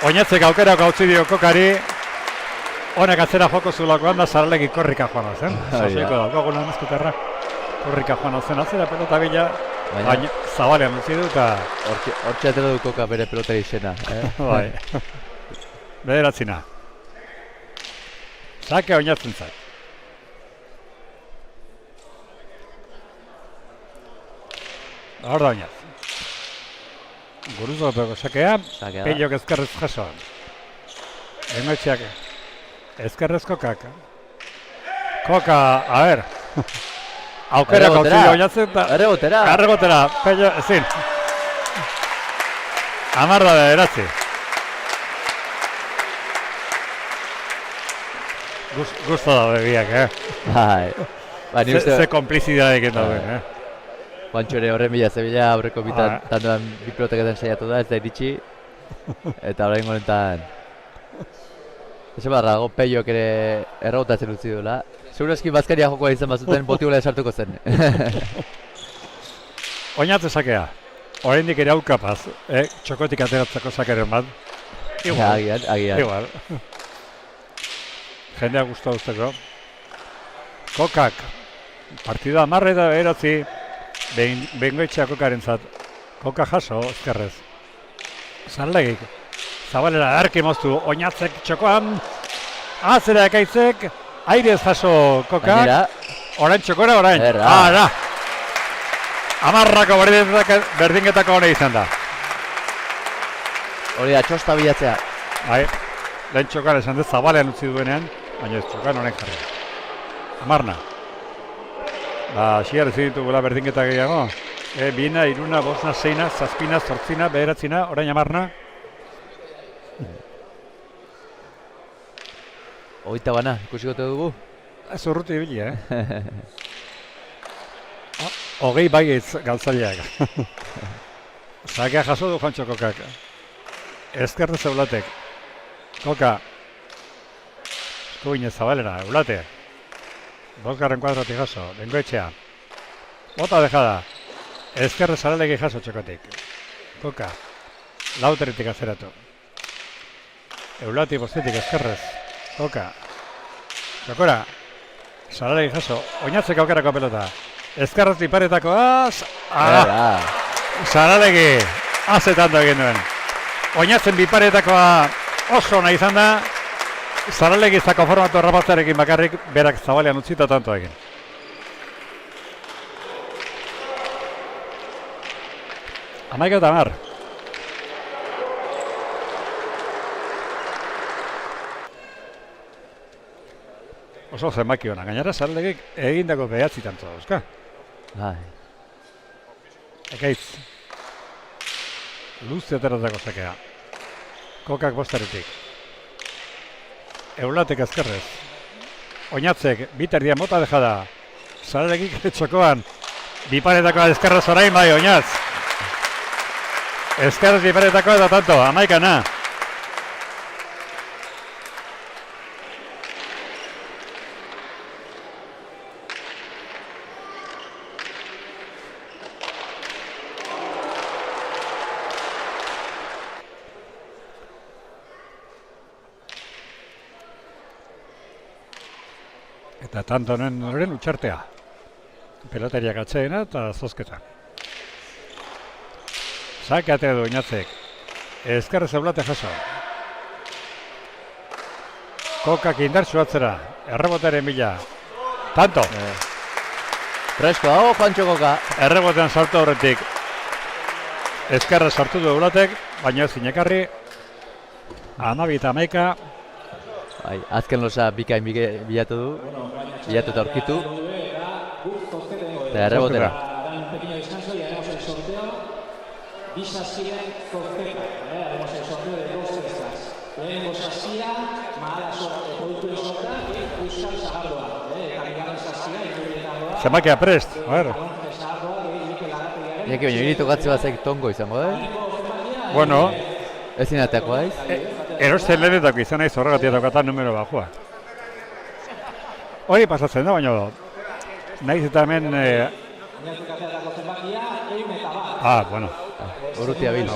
Oinatzek aukerako utzi dio kokari, honek atzera joko zulakoan da Zarlegi korrika joan zen. Sasoiko daukagun amezketarra. Korrika joan zen, atzera pelota bila, baina zabalean utzi du eta... Hortxe atera du koka bere pelotari izena. Bai. Bederatzina. Sake oinatzen zait. Hor da oinaz. Guruzotoko sakea, Peiok ezkerrez jasoan. Bengoetxeak ezkerrez kokak. Koka, a ber. Aukera kautzio oinatzen eta... Arregotera, Peio, ezin. 10 da eratzi. Gusto da begiak, Bai. Ze komplizidadekin dauden, Juancho ere horren bila zebila aurreko bitan tandoan bi pilotaketan saiatu da, ez da iritsi. Eta orain honetan... Ese barrago, Peiok ere erragotatzen utzi duela. Segurazki bazkaria jokoa izan bazuten, botigola esartuko zen. Oinatze sakea. Oraindik ere hau kapaz, txokotik ateratzeko sakeren bat. Agian. Igual. Jendea guztua usteko. Kokak. Partida 10 eta 9. Bengoetxea kokaren zat. Koka jaso, ezkerrez. Zarlegik. Zabalera erki moztu, oinatzek txokoan. Atzera ekaitzek, airez jaso kokak. Gainera, Orain txokora, orain. Erra. Da. Amarrako berdinketako hone izan da. hori da txosta bilatzea. Bai, lehen txokan esan dut zabalean utzi duenean, baina ez txokan honen jarri. Amarna. Xiar ezin ditugula berdinketa gehiago. Bina, iruna, bosna, zeina, zazpina, zortzina, bederatzina, orain amarna. Hogeita bana, ikusikote dugu. Ez urruti ibili, Hogei bai galtzaileak. Zakea jaso du Juantxo Kokak. Ezkerre zeulatek. Koka. Eskuine zabalera, eulate. Bosgarren kuadratik jaso, Bengoetxea. Bota dejada. Ezkerre zaralegi jaso txokotik. Koka. Lauteritik azeratu. Eulati bostetik ezkerrez. Koka. Txokora. Zaralegi jaso. Oinatzek aukerako pelota. Ezkerraz iparetako az. Zaralegi. Azetan da egin duen. Oinatzen biparetakoa oso ona izan da. Zaralegi zako formatu rapatzarekin bakarrik berak zabalean utzita tanto egin. Amaika eta amar. Oso zenbaki hona. Gainera Zaralegik egindako behatzi tanto dauzka. Ekaitz. Luze ateratako zakea. Kokak bostaretik. Eulatek ezkerrez. Oinatzek, biterdia mota dejada. Zaralegik txokoan. Biparetakoa ezkerrez orain bai, oinatz. Ezkerrez biparetakoa eta tanto, amaikana. Eta tanto honen utxartea. Peloteriak atseena eta zozketa. Sake atea du Oinatzek. Ezkerrez eulate jaso. Kokak indartsu atzera. Errebotaren bila. Tanto! Presko dago Juantxo Koka. Errebotean sartu horretik. Ezkerrez sartu du eulatek, baina ez zinekarri. 12 eta 11. Azken losa bikain bilatu du. Bilatu eta aurkitu. Eta errebotera. Zenbakia prest, Iaki baina hiri tokatze bat zaik tongo izango, Bueno. Ezin ateako aiz. Erosten lehenetako izan naiz horregatik daukatan numero bajua. Hori pasatzen da, baina nahiz eta hemen... Bueno. Urrutia bil.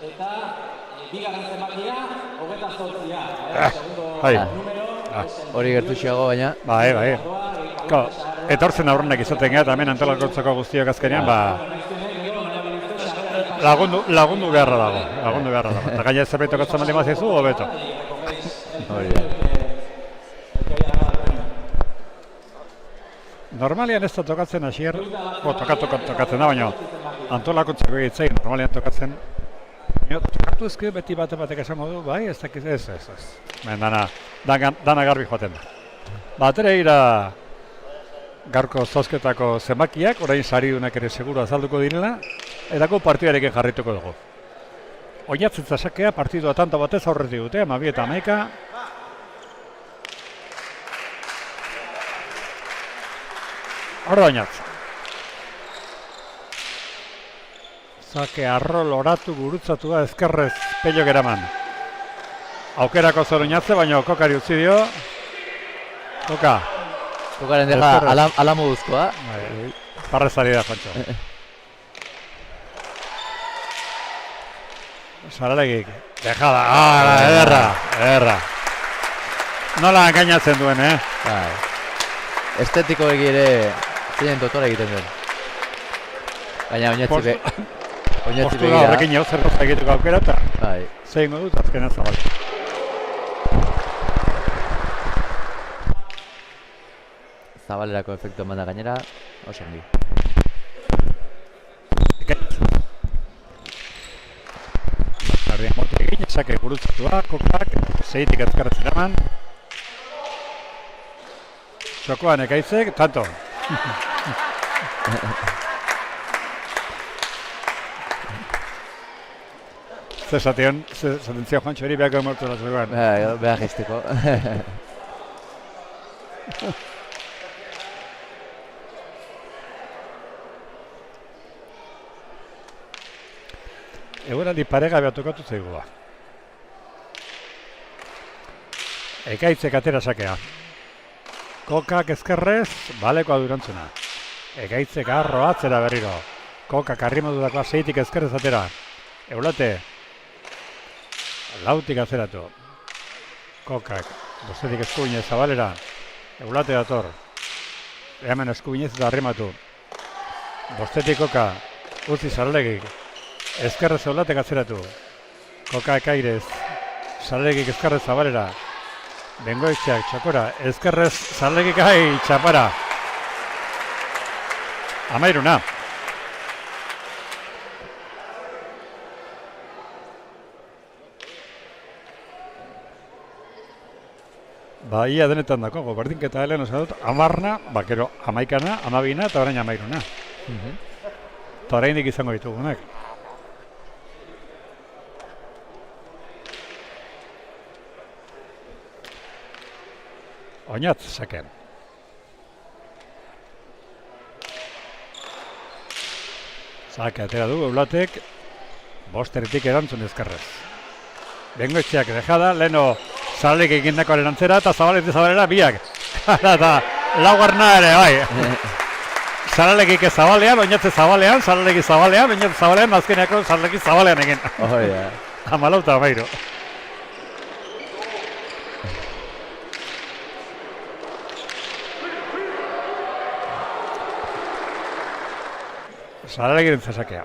Eta bigarren zenbakia, 28 Hori gertuxiago baina. Bai. Etortzen aurrenak izaten gara, eta hemen antolakotzako guztiak azkenean, lagundu beharra dago. Eta gaina zerbait tokatzen baldin bazizu, hobeto. Normalian ez da tokatzen hasier, tokatzen da, baina antolakotzako egitzei normalian tokatzen. Tokatu ezke beti batek esango du, bai, ez dakiz, ez. Dana garbi joaten da. Batera ira gaurko zozketako zenbakiak, orain saridunak ere seguru azalduko direla, edako partidarekin jarrituko dugu. Oinatzen zasakea partidua tanto batez aurretik dute, 12 eta 11. Horda Oinatzen. Zake arrol oratu gurutzatua ezkerrez pello geraman. Aukerako zor Oinatze, baina Kokari utzi dio. Koka. Kokaren deja alamoduzkoa. Parrezari da, Juantxo. Zaralegik. Dejada. Ederra. Nola engainatzen duen, Estetiko egi ere zinen dotora egiten duen. Baina oinatzi Postura begira. horrekin jau zerbait egiteko aukera eta Bai. zein dut azkena zabal. Zabalerako efektu eman da gainera, oso ongi. Bastardian bote egin, esake gurutzatua, kokak, zeitik ezkarretzen eman. Txokoan ekaitzek, tanto. Zesaten zio Juan Txori behako emortu da zegoen. Beha geisteko. Eguraldi paregabea tokatu zaigua. Ekaitzek atera sakea. Kokak ezkerrez, balekoa durantzuna. Ekaitzek arro atzera berriro. Kokak arrimodutakoa zeitik ezkerrez atera. Eulate. Lautik azeratu. Kokak. Bostetik eskuinez zabalera. Eulate dator. Hemen eskuinez eta arrimatu. Bostetik koka. Utzi zalegik. Ezkerrez eulatek azeratu. Koka ekairez. Zalegik ezkerrez zabalera. Bengoetxeak txokora. Ezkerrez zalegik txapara. Amairuna. Ba, ia denetan dako, berdinketa helen osa dut, 10, bakero 11, 12 eta orain 13. Eta oraindik izango ditugunak. Oinatz, saken. Sake atera du, eulatek, bosteretik erantzun ezkerrez. Bengoetxeak dejada, leheno Zabalek egindako erantzera eta zabalera biak. Eta laugarna ere, bai. Zabalek zabalean, oinatze zabalean, Zabalek zabalean, oinatze zabalean, azkeneako Zabalek zabalean egin. Oh, ja. 14 eta 13. Zabalek sakea.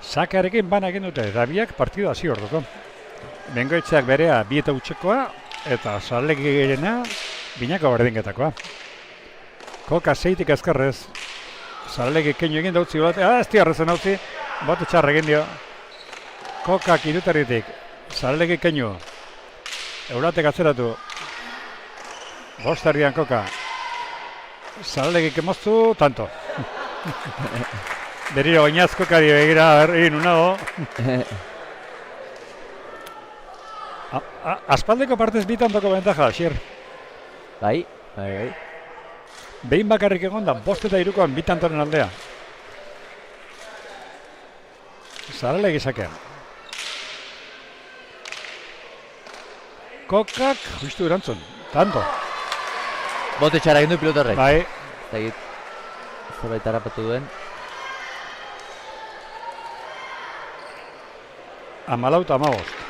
Sakearekin bana egin dute, eta biak partidu hasi orduko. Bengoetxeak berea bi eta utxekoa, eta Zabalekirena binako berdinketakoa. Koka zeitik ezkerrez, Zabalek keinu egin dautzi bat, ez diarrezen dautzi, bote txarra egin dio. Kokak irutarritik, Zabalek keinu, eulatek atzeratu, bostardian koka, Zabalek emoztu, tanto. Berriro oinaz kokari begira egin unago. Aspaldeko partez bitan toko bentaja, Xier. Bai. Behin bakarrik egon da, 5 eta 3koan bitantoren aldea. Zabalek izakean. Kokak, justu erantzun, tanto. Bote txara egin du pilotarrek. Bai. Zagit, zerbait harrapatu duen. 14 eta 15.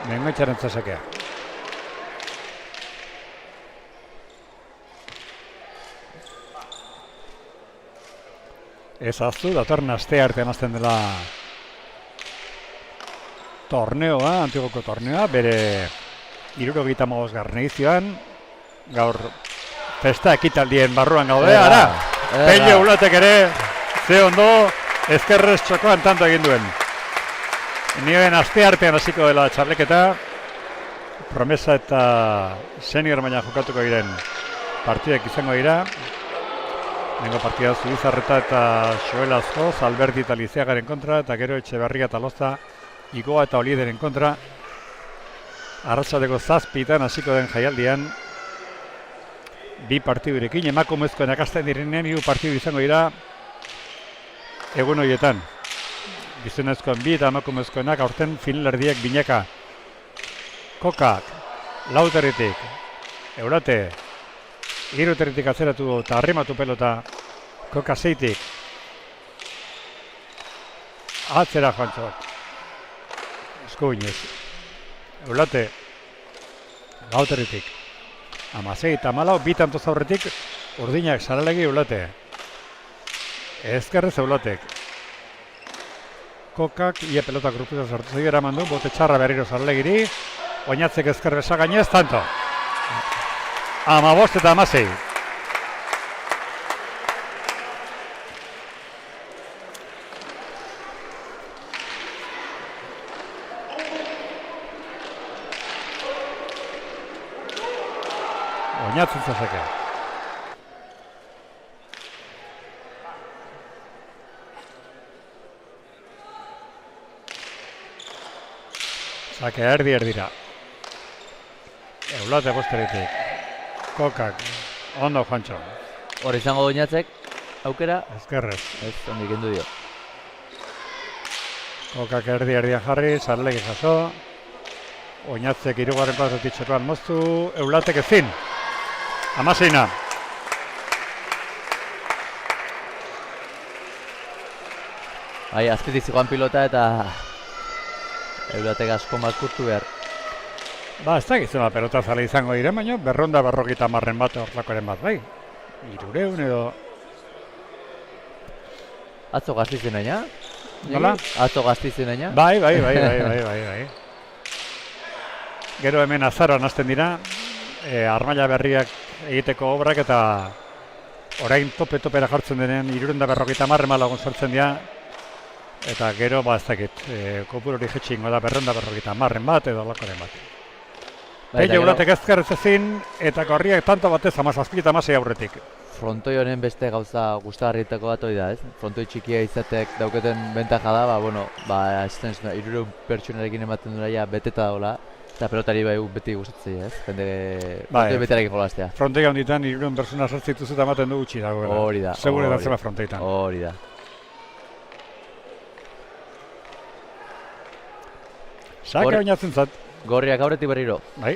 Bengoetxearen zasakea. Ez aztu, datorren aste artean hasten dela torneoa, Antigoko torneoa, bere 75. edizioan, gaur festa ekitaldien barruan gaude, ara! Pello ulatek ere, ze ondo, ezkerrez txokoan tanto egin duen. Nioen aste artean hasiko dela txarleketa, promesa eta senior maila jokatuko diren partidek izango dira. Nengo partida Zubizarreta eta Xoel Azkoz, Alberti eta Lizeagaren kontra, eta gero Etxeberria eta Loza, Igoa eta Oliederen kontra. Arratsaldeko 7 hasiko den jaialdian, bi partidurekin, emakumezkoen akasten direnean 3 partidu izango dira egun horietan. Gizonezkoen 2 eta emakumezkoenak aurten finalerdiak binaka. Kokak, lauterritik, eulate, iruterritik atzeratu eta arrimatu pelota, koka zeitik. Atzera joantzot. Eskuinez. Eulate, lauterritik. 16-14, bi tantoz aurretik urdinak Saralegi Eulate. Ezkerrez Eulatek. Kokak, ia pelota grupuza sartu zegi eraman du, bote txarra berriro Saralegiri. Oinatzek ezker besa gainez, tanto. 15 eta 16. Oinatzen zazake. Zake erdi-erdira. Eulate bosteretik. Kokak, ondo Juancho. Hor izango Oinatzek, aukera, Ezkerrez. ez, ondi kendu dio. Kokak erdi-erdian jarri, Saralegi jaso. Oinatzek hirugarren plazatik txeruan moztu, Eulatek ezin. 16. Bai, azpitik zigoan pilota eta Eulatek asko malkurtu behar. Ba, ez dakizuna pelota zale izango diren, baina berronda berrogeita marren bat hortlakoren bat, bai. 300 edo... Atzo Gasteizen aina? Nola? Atzo Gasteizen aina? Bai. Gero hemen azaroan hasten dira, armaila berriak egiteko obrak eta orain tope-topera jartzen denean 350 lagun sartzen dira. Eta gero, ba ez dakit, kopur hori jetxe ingo da 250 bat edo alakoren bat. Pello Eulatek ezkerrez ezin eta korriak tanto batez 17 eta 16 aurretik. Frontoi honen beste gauza gustagarrietako bat hori da, ez? Frontoi txikia izatek dauketen bentaja da, ez 300 pertsonarekin ematen dura ja beteta dagoela. Eta pelotari bai beti gustatzea, ez? Jende frontoi betarekin jolaztea. Frontoi handitan 300 pertsona sartzituzu eta ematen du gutxi dagoela. Hori da. Segure datzela frontoitan. Hori da. Sake oinatzen zat. Gorriak aurretik berriro. Bai.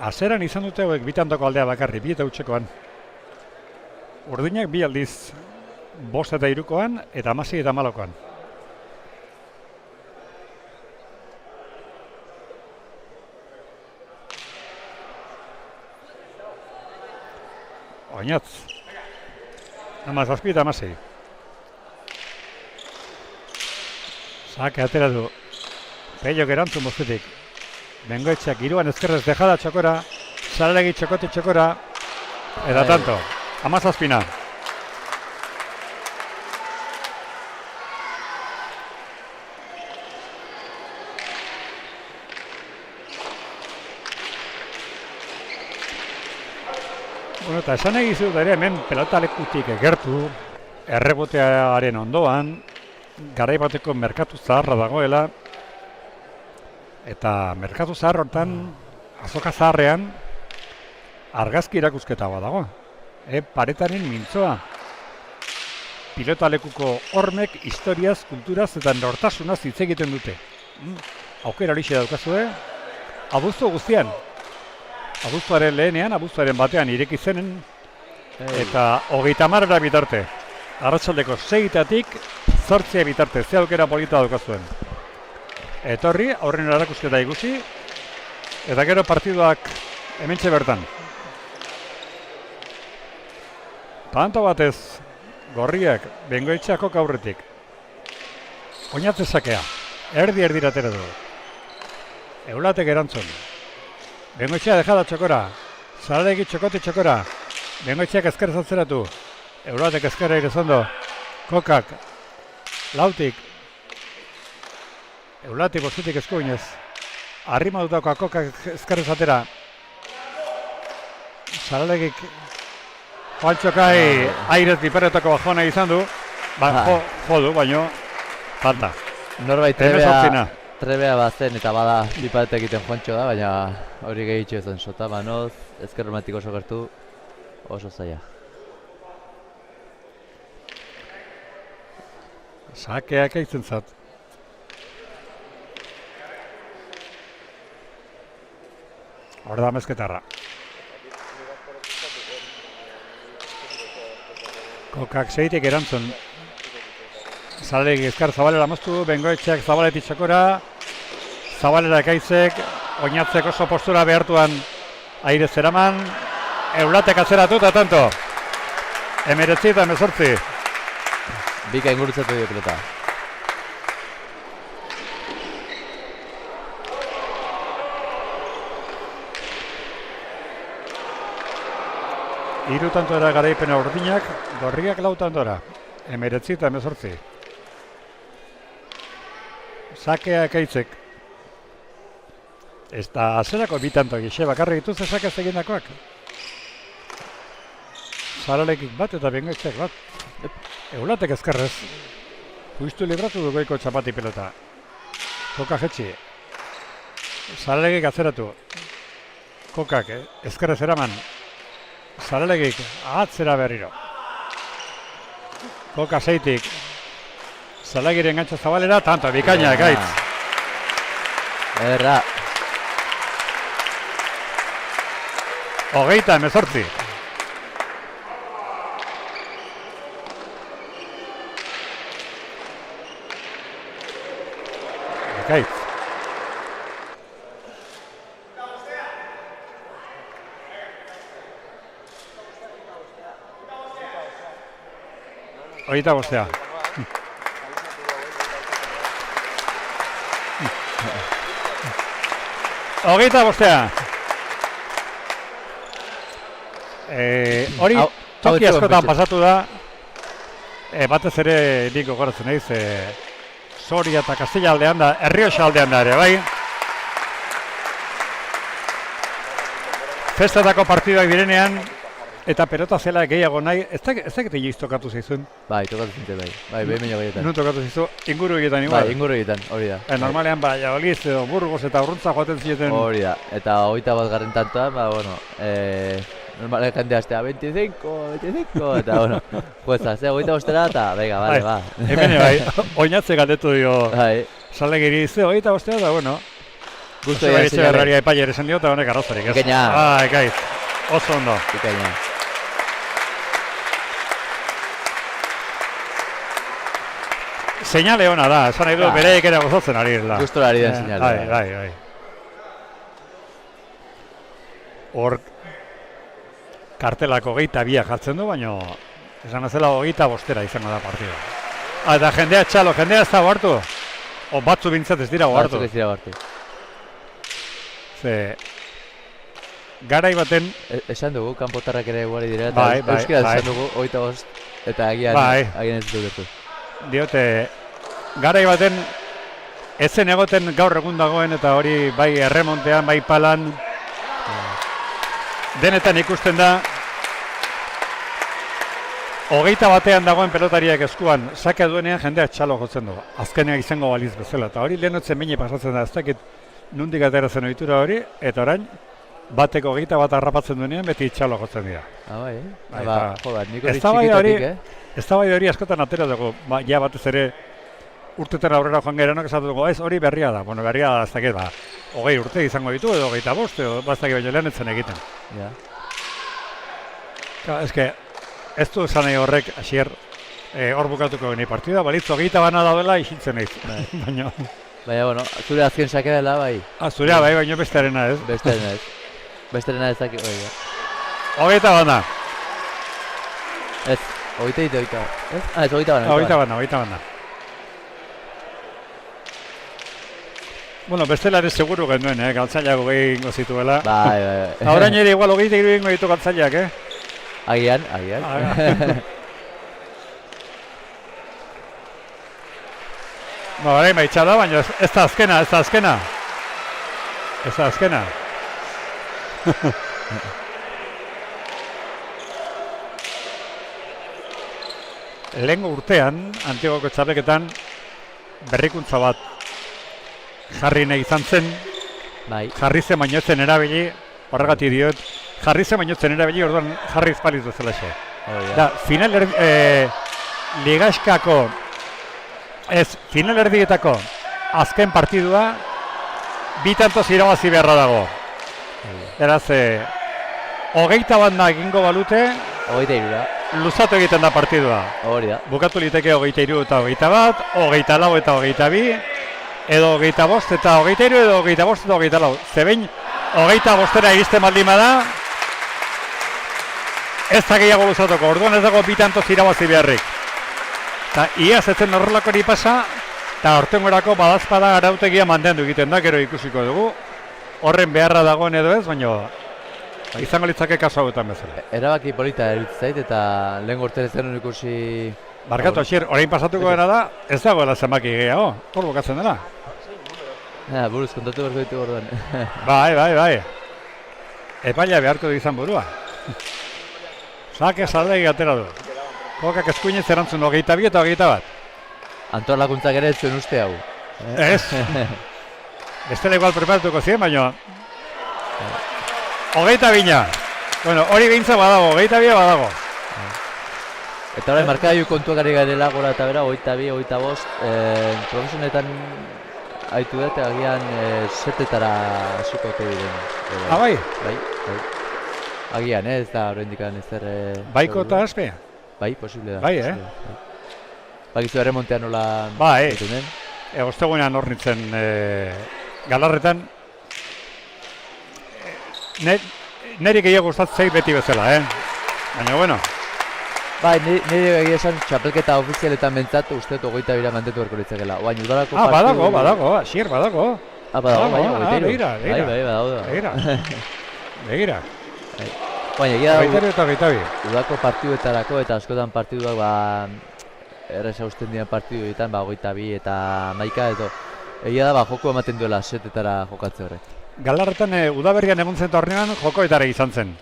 Azeran izan dute hauek bitantoko aldea bakarri, bi eta utxekoan. Urdinak bi aldiz 5 eta 3koan eta 16 eta 14koan. Oinatz. 17 eta 16. Sake atera du. Pello gerantzun bostetik. Bengoetxeak iruan ezkerrez dejada txokora. Saralegi txokote txokora. Eta tanto. 17. Bueno, eta esan egizu ere hemen pelota lekutik egertu. Errebotearen ondoan. Garai bateko merkatu zaharra dagoela. Eta merkatu zahar hortan, azoka zaharrean, argazki erakusketa bat dago. Paretaren mintzoa. Pilota lekuko hormek historiaz, kulturaz eta nortasunaz hitz egiten dute. Aukera horixe daukazue, abuztu guztian. Abuztuaren lehenean, abuztuaren batean ireki zenen, eta 30 bitarte. Arratsaldeko 6-tatik 8 bitarte, ze aukera polita daukazuen. Etorri, aurren erakusketa ikusi, eta gero partiduak hementxe bertan. Tanto batez, Gorriak, Bengoetxeako aurretik. Oinatze sakea, erdi-erdira atera du. Eulatek erantzun. Bengoetxea dejada txokora, Saralegi txokote txokora, Bengoetxeak ezker zatzeratu, Eulatek ezkerra irezondo, Kokak, Lautik, Eulatik bostetik eskuinez, arrima dutako Kokak ezkerrez atera, Saralegik Juantxokai airez biperretako bajona izan du, jo du, baino, falta. Norbait trebea bazen eta bada biparete egiten Juantxo da, baina hori gehitxo ezen sota, banoz, ezkerromatik oso gertu, oso zaila. Sakeak eitzen zat. Hor da mezketarra. Kokak seitik erantzun. Saralegi ezkar Zabalera moztu, Bengoetxeak Zabaletik txokora, Zabalera ekaizek, Oinatzek oso postura behartuan aire zeraman. Eulatek atzeratu eta tanto. 19-18. Bika ingurutzatu dio pelota. Hiru tantora garaipena urdinak, gorriak 4 tantora. 19-18. Sakea Ekaitzek. Ez da azerako 2 tanto gixe bakarrik dituzte sakez egindakoak. Zaralekik bat eta Bengoetzek bat. Eulatek ezkerrez. Justu libratu du goiko txapati pelota. Koka jetxi. Zaralekik atzeratu. Kokak ezkerrez eraman. Zaralegik atzera berriro. Koka zeitik. Zalagiren gantxa zabalera, tanto, bikaina, gaitz. Erra. 20-18. Gaitz. Hogeita bostea. Hogeita bostea. Hori toki askotan pasatu da. Batez ere nik gogoratzen naiz. Soria eta Kastilla aldean da, Errioxa aldean da ere, bai? Festetako partiduak direnean, eta pelota zela gehiago nahi, ez dakit inoiz tokatu zaizun? Bai, tokatu zintzen bai. Bai, behin baino gehietan. Nun tokatu zaizu, inguru egietan igual? Bai, inguru egietan, hori da. Normalean, Valladolid edo Burgos eta Urruntza joaten zieten. Hori da, eta 21 tantoan, bueno, normalean jendea astea 25, eta bueno, jueza, 25 eta, venga, vale, ba. Hemen bai, oinatze galdetu dio Bai. Salegiri, 25 eta, bueno, Gusto Jose ya Baritxe Berraria epailer esan dio, eta honek arrazarik, ez? Bikaina. Gaiz, oso ondo. Bikaina. Seinale ona da, esan nahi du, bereik ere gozatzen ari dela. Gustora ari den seinale. Bai. Hor, kartelako 22 jartzen du, baina esan azela 25 izango da partida. Eta jendea txalo, jendea ez da hartu. O batzu bintzat ez dira hartu. Batzuk ez dira hartu. Ze, garai baten... Esan dugu, kanpotarrak ere guari dira, Bai, eta euskera esan dugu, 25, eta agian ez dut gertu. Diote, garai baten ez zen egoten gaur egun dagoen, eta hori bai erremontean, bai palan, denetan ikusten da 21 dagoen pelotariak eskuan, sake duenean jendea txalo jotzen du. Azkenean izango baliz bezala, eta hori lehenotzen bine pasatzen da, ez dakit nundik ateratzen ohitura hori, eta orain, bateko 21 harrapatzen duenean beti txalo jotzen dira. Bai, Bai, joder, nik hori txikitatik, Eztabaida hori askotan atera dugu, ja batez ere urteten aurrera joan gerenok esatu dugu, ez hori berria da, bueno berria da ez dakit, 20 urte izango ditu edo 25 edo bastak baino lehenetzen egiten. Ja. Eske, ez du esan nahi horrek, hasier, hor bukatuko geni partida, balitz 21 daudela isiltzen naiz, baina... Baina, bueno, zure azken sake dela, bai. Zurea bai, baina bestearena ez. Bestearena ez. Bestearena ez dakit, bai. 21. Ez, 20. Ez? Ah, ez 21. Bueno, bestela ere seguru genduen, galtzaileak gehi ingo zituela. Bai. Horain ere igual 23 ingo ditu galtzaileak, Agian. Orain baitxala, baina ez da azkena. Lehengo urtean, Antigoko txapelketan, berrikuntza bat jarri nahi izan zen, Bai. jarri zen baino zen erabili, horregatik diot, jarri zen baino zen erabili, orduan jarri izpaliz duzela xe. Da, final erdietako azken partidua, 2 tantoz irabazi beharra dago. Eraz, 21 egingo balute, 23. luzatu egiten da partidua. Hori da. Bukatu liteke 23 eta 21, 24 eta 22, edo 25 eta 23 edo 25 eta 24. Zebein 25era iristen baldin bada, ez da gehiago luzatuko, orduan ez dago bitantoz irabazi beharrik. Eta iaz etzen horrelakori pasa, eta hortengorako badazpada arautegia mantendu egiten da, gero ikusiko dugu. Horren beharra dagoen edo ez, baina izango litzake kasu hauetan bezala. Erabaki polita eruditzen zait eta lehen urte ez genuen ikusi... Barkatu, Asier, orain pasatuko dena da, ez dagoela zenbaki gehiago, hor bukatzen dela. Buruz, kontatu beharko ditu orduan. Bai. Epaila beharko du izan burua. Sake saldegi atera du. Kokak eskuinez erantzun 22 eta 21. Antolakuntzak ere ez zuen uste hau. Ez. Bestela igual preparatuko ziren, baina... 22. Bueno, hori behintza badago, 22 badago. Eta orain markagailu kontuak ari garela gora eta bera, 22, 25, profesionetan haitu dut, agian setetara hasiko ote diren. Bai? Bai. Agian, ez da oraindik ezer... Baiko eta aspe? Bai, posible da. Bai, Bakizu erremontea nola... Bai, ostegunean hor nintzen Galarretan. Neri gehiago gustatzen zait beti bezala, Baina, bueno. Bai, nire egia esan txapelketa ofizialetan bentsatu uste dut 22 mantetu beharko litzakela. Baina udalako partidu... Badago, Asier, badago. Badago, bai, begira. Begira. Baina, egia da... 22 eta 22. Udako partiduetarako eta askotan partiduak, erresa usten diren partiduetan, 22 eta 11 edo... Egia da, joko ematen duela setetara jokatze horrek. Galarretan udaberrian egon zen tornean jokoetara izan zen.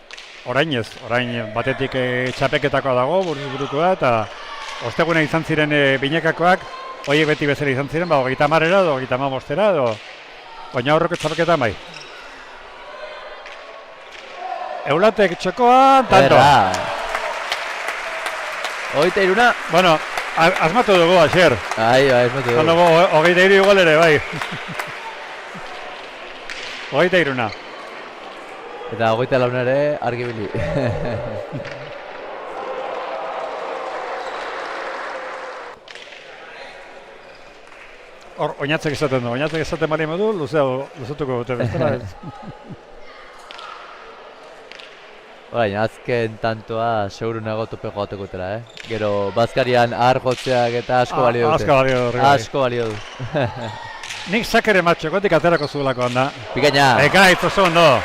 Orain ez, orain batetik txapeketakoa dago, buruz-burukoa, eta osteguna izan ziren binekakoak, horiek beti bezala izan ziren, 30era edo 35era edo, baina horreko txapeketan bai. Eulatek txokoa, tanto. 23. Bueno, asmatu dugu, Asier. Bai, asmatu dugu. 23 igual ere, bai. 23. Eta 24 ere argi bili. Hor, oinatzek esaten du, oinatzek esaten bali modu, luzatuko dute bestela ez. Baina, azken tantoa seguru nago tope joateko dutela, Gero, bazkarian har jotzeak eta asko balio dute. Asko balio du. Nik sakere matxokotik aterako zuelako handa. Pikaina! Eka, oso ondo.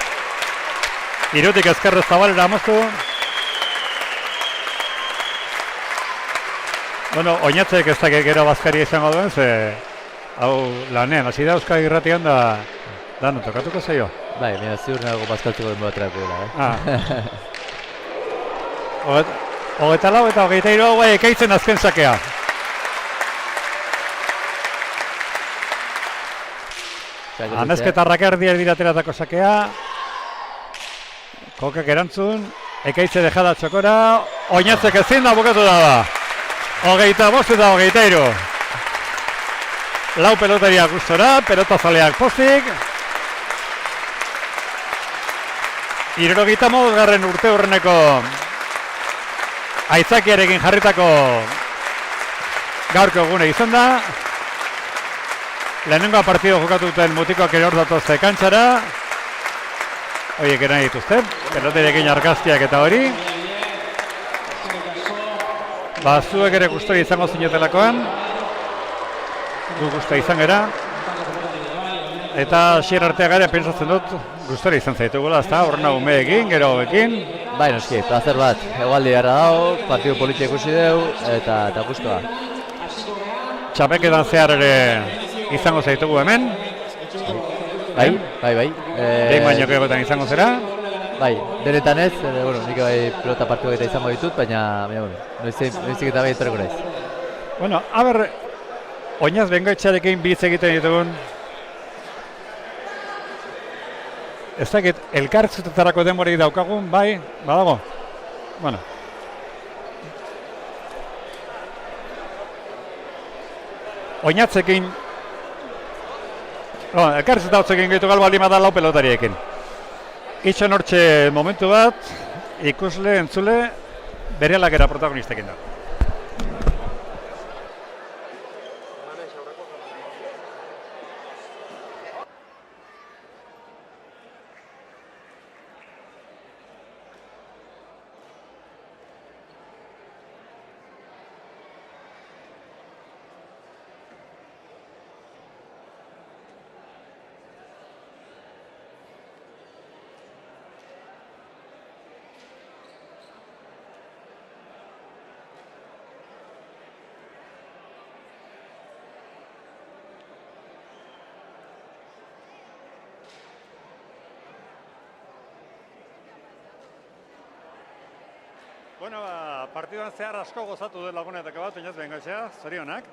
Irutik ezkerro zabalera amoztu. Bueno, oinatzek ez dakik gero bazkaria izango duen, ze... Hau, lanean, hasi da Euskal Irratian da... Dano, tokatuko zaio? Bai, nire ziur nago bazkaltzeko den baterako dela, Hogeta lau eta 23 ekaitzen azken sakea. Amezketarrak erdiak dirateratako sakea. Kokak erantzun, ekaitze dejada txokora, oinatzek ezin da bukatu da. 25 eta 23. Lau pelotariak gustora, pelotazaleak pozik. 75. urte horreneko aitzakiarekin jarritako gaurko egune izan da. Lehenengoa partido jokatu duten mutikoak ere hor datozte kantxara. Horiek ere nahi dituzte, peloterekin argazkiak eta hori. Zuek ere gustora izango zinetelakoan. Gu gustora izan gara. Eta Asier Arteaga ere pentsatzen dut gustora izan zaitugula, ezta horrena umeekin, gero hauekin. Bai, noski, placer bat. Egualdi gara dago, partidu politia ikusi dugu, eta gustua. Txapeketan zehar ere izango zaitugu hemen. Bai. Behin baino gehiagotan izango zera. Bai, benetan ez, nik bai pelota partidu eta izango ditut, baina, noizik eta bai etorreko naiz. Bueno, aber, oinaz bengoetxarekin bitz egiten ditugun. Ez dakit, elkartzutetarako denborik daukagun, bai, badago? Bueno. Oinatzekin, elkartzutatzekin gehitu galba lima da lau pelotariekin. Itxon hortxe momentu bat, ikusle, entzule, bere alakera protagonistekin da. Bueno, partiduan zehar asko gozatu dut lagunetako bat, oinaz bengoetxea, zorionak.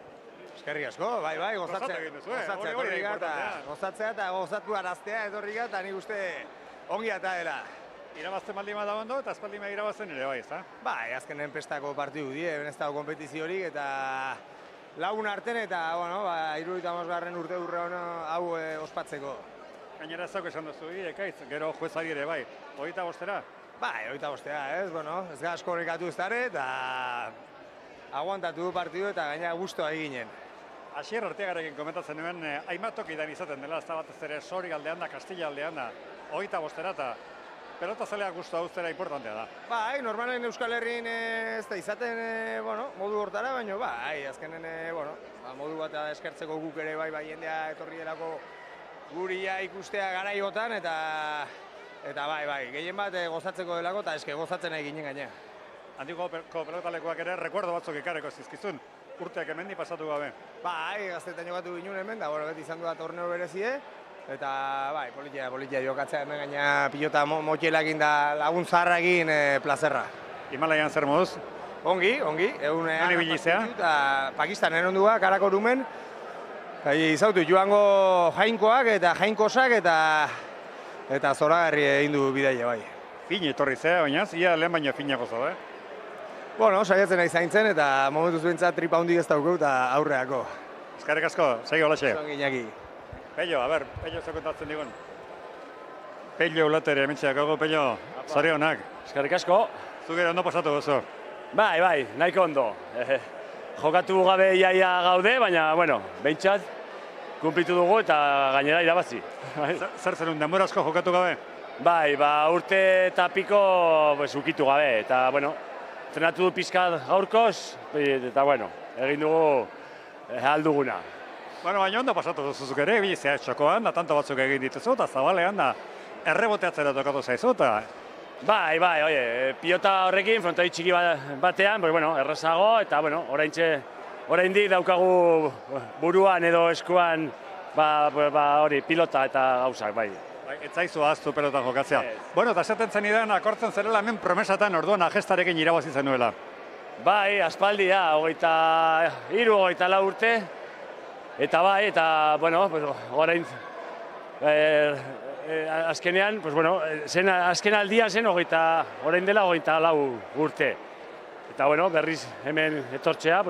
Eskerrik asko, bai, Gozatu egin duzu, gozatzea hori etorri gara, importantea. gozatzea eta gozatu araztea etorri gara, eta nik uste ongi eta dela. Irabazten baldin bada ondo, eta espaldin bada irabazten ere bai, ezta? Bai, azkenen pestako partidu die, ez dago kompetiziorik, eta lagun arten eta, bueno, 75. urte hau ospatzeko. Gainera ez dago esan duzu, ekaitz, gero juezari ere bai. 25. Bai, 25, ez, bueno, ez gara asko horrekatu ez dara, eta aguantatu du partidu eta gaina guztua eginen. Asier Arteagarekin komentatzen nuen, hainbat tokitan izaten dela, ez da batez ere Sori aldean da, Kastilla aldean da, 25 eta pelota zaleak guztua uztera importantea da. Bai, normalen Euskal Herrin ez da izaten, bueno, modu hortara, baina bai, azkenen, bueno, modu bat eskertzeko guk ere bai, jendea etorri delako guria ikustea garaiotan, eta bai, gehien bat gozatzeko delako, eta eske gozatzen eginen gaina. Handiko pelotalekuak ere, rekuerdo batzuk ekarreko zizkizun, urteak hemendi pasatu gabe. Bai, gaztetan jokatu ginen hemen, da, bueno, beti izan du da torneo berezie, eta bai, politia jokatzea hemen gaina pilota motxelakin da lagun zaharrakin plazerra. Himalaian zer moduz? Ongi, Nani bilizea? Eta Pakistanen ondua, Karakorumen, izautu joango jainkoak eta jainkosak eta zoragarri egin du bidaia bai. Fin etorri zea, oinaz, ia lehen baino finago zo, Bueno, saiatzen nahi zaintzen eta momentuz behintzat tripa hundik ez daukeu eta aurreako. Eskerrik asko, segi olaxe. Zongi Iñaki. Pello, Pello ze kontatzen digun. Pello ulatere, hementxeak Pello, zorionak. Eskerrik asko. Zu gero ondo pasatu gozo. Bai, nahiko ondo. Jokatu gabe iaia gaude, baina, bueno, behintzat, kumplitu dugu eta gainera irabazi. Zer zenun, denbora asko jokatu gabe? Bai, urte eta piko ukitu gabe, eta, bueno, entrenatu du pizkat gaurkoz, eta, bueno, egin dugu alduguna. Bueno, baina ondo pasatu duzuzuk ere, bilizea txokoan, da tanto batzuk egin dituzu, eta zabalean da, erreboteatzera tokatu zaizu, eta... Bai, pilota horrekin, frontoi txiki batean, bueno, errazago, eta, bueno, oraindik daukagu buruan edo eskuan, hori, pilota eta gauzak, bai. Ez zaizu ahaztu pelotan jokatzea. Bueno, eta esaten zen idan, akortzen zerela hemen promesatan orduan agestarekin irabazi zenuela. Bai, aspaldi da, 23-24 urte, eta bai, eta, bueno, orain, azkenean, azken aldian zen orain dela 24 urte. Eta, bueno, berriz hemen etortzea,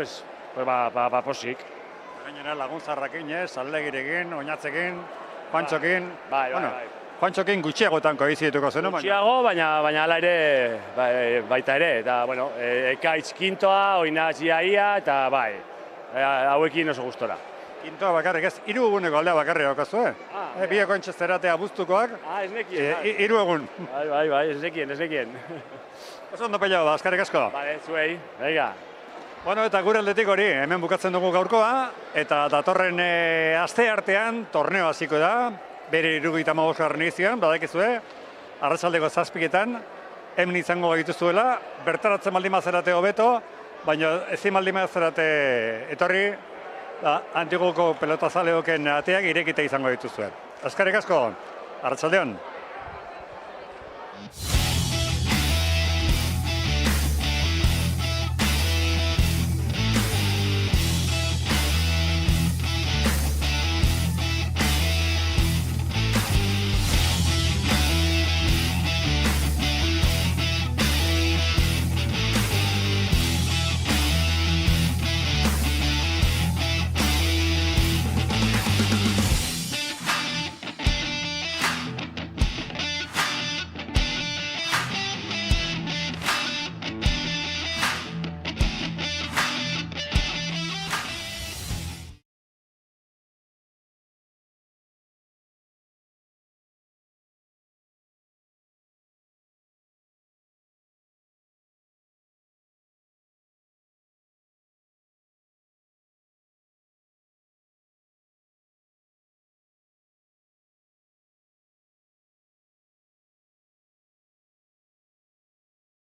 posik. Gainera laguntzarrakin, Saldegirekin, Oñatzekin, Juantxokin, Bai. Juantxokin gutxiagotan koizituko zen, Gutxiago, baina hala ere, baita ere, eta, bueno, Ekaitz kintoa, Oinatz iaia, eta bai, hauekin oso gustora. Kintoa bakarrik ez, 3 eguneko aldea bakarrik daukazu, Bieko entxezteratea buztukoak, Ez nekien. 3 egun. Bai, ez nekien. Oso ondo Pello, eskerrik asko. Bale, zuei, baiga. Bueno, eta gure aldetik hori, hemen bukatzen dugu gaurkoa, eta datorren aste artean torneo hasiko da, bere 75. edizian, badakizue, arratsaldeko 7:00, hemen izango gaituzuela, bertaratzen baldin bazerate hobeto, baina ezin baldin bazerate etorri, Antiguoko pelotazaleoken ateak irekita izango dituzue. Eskerrik asko, arratsaldeon.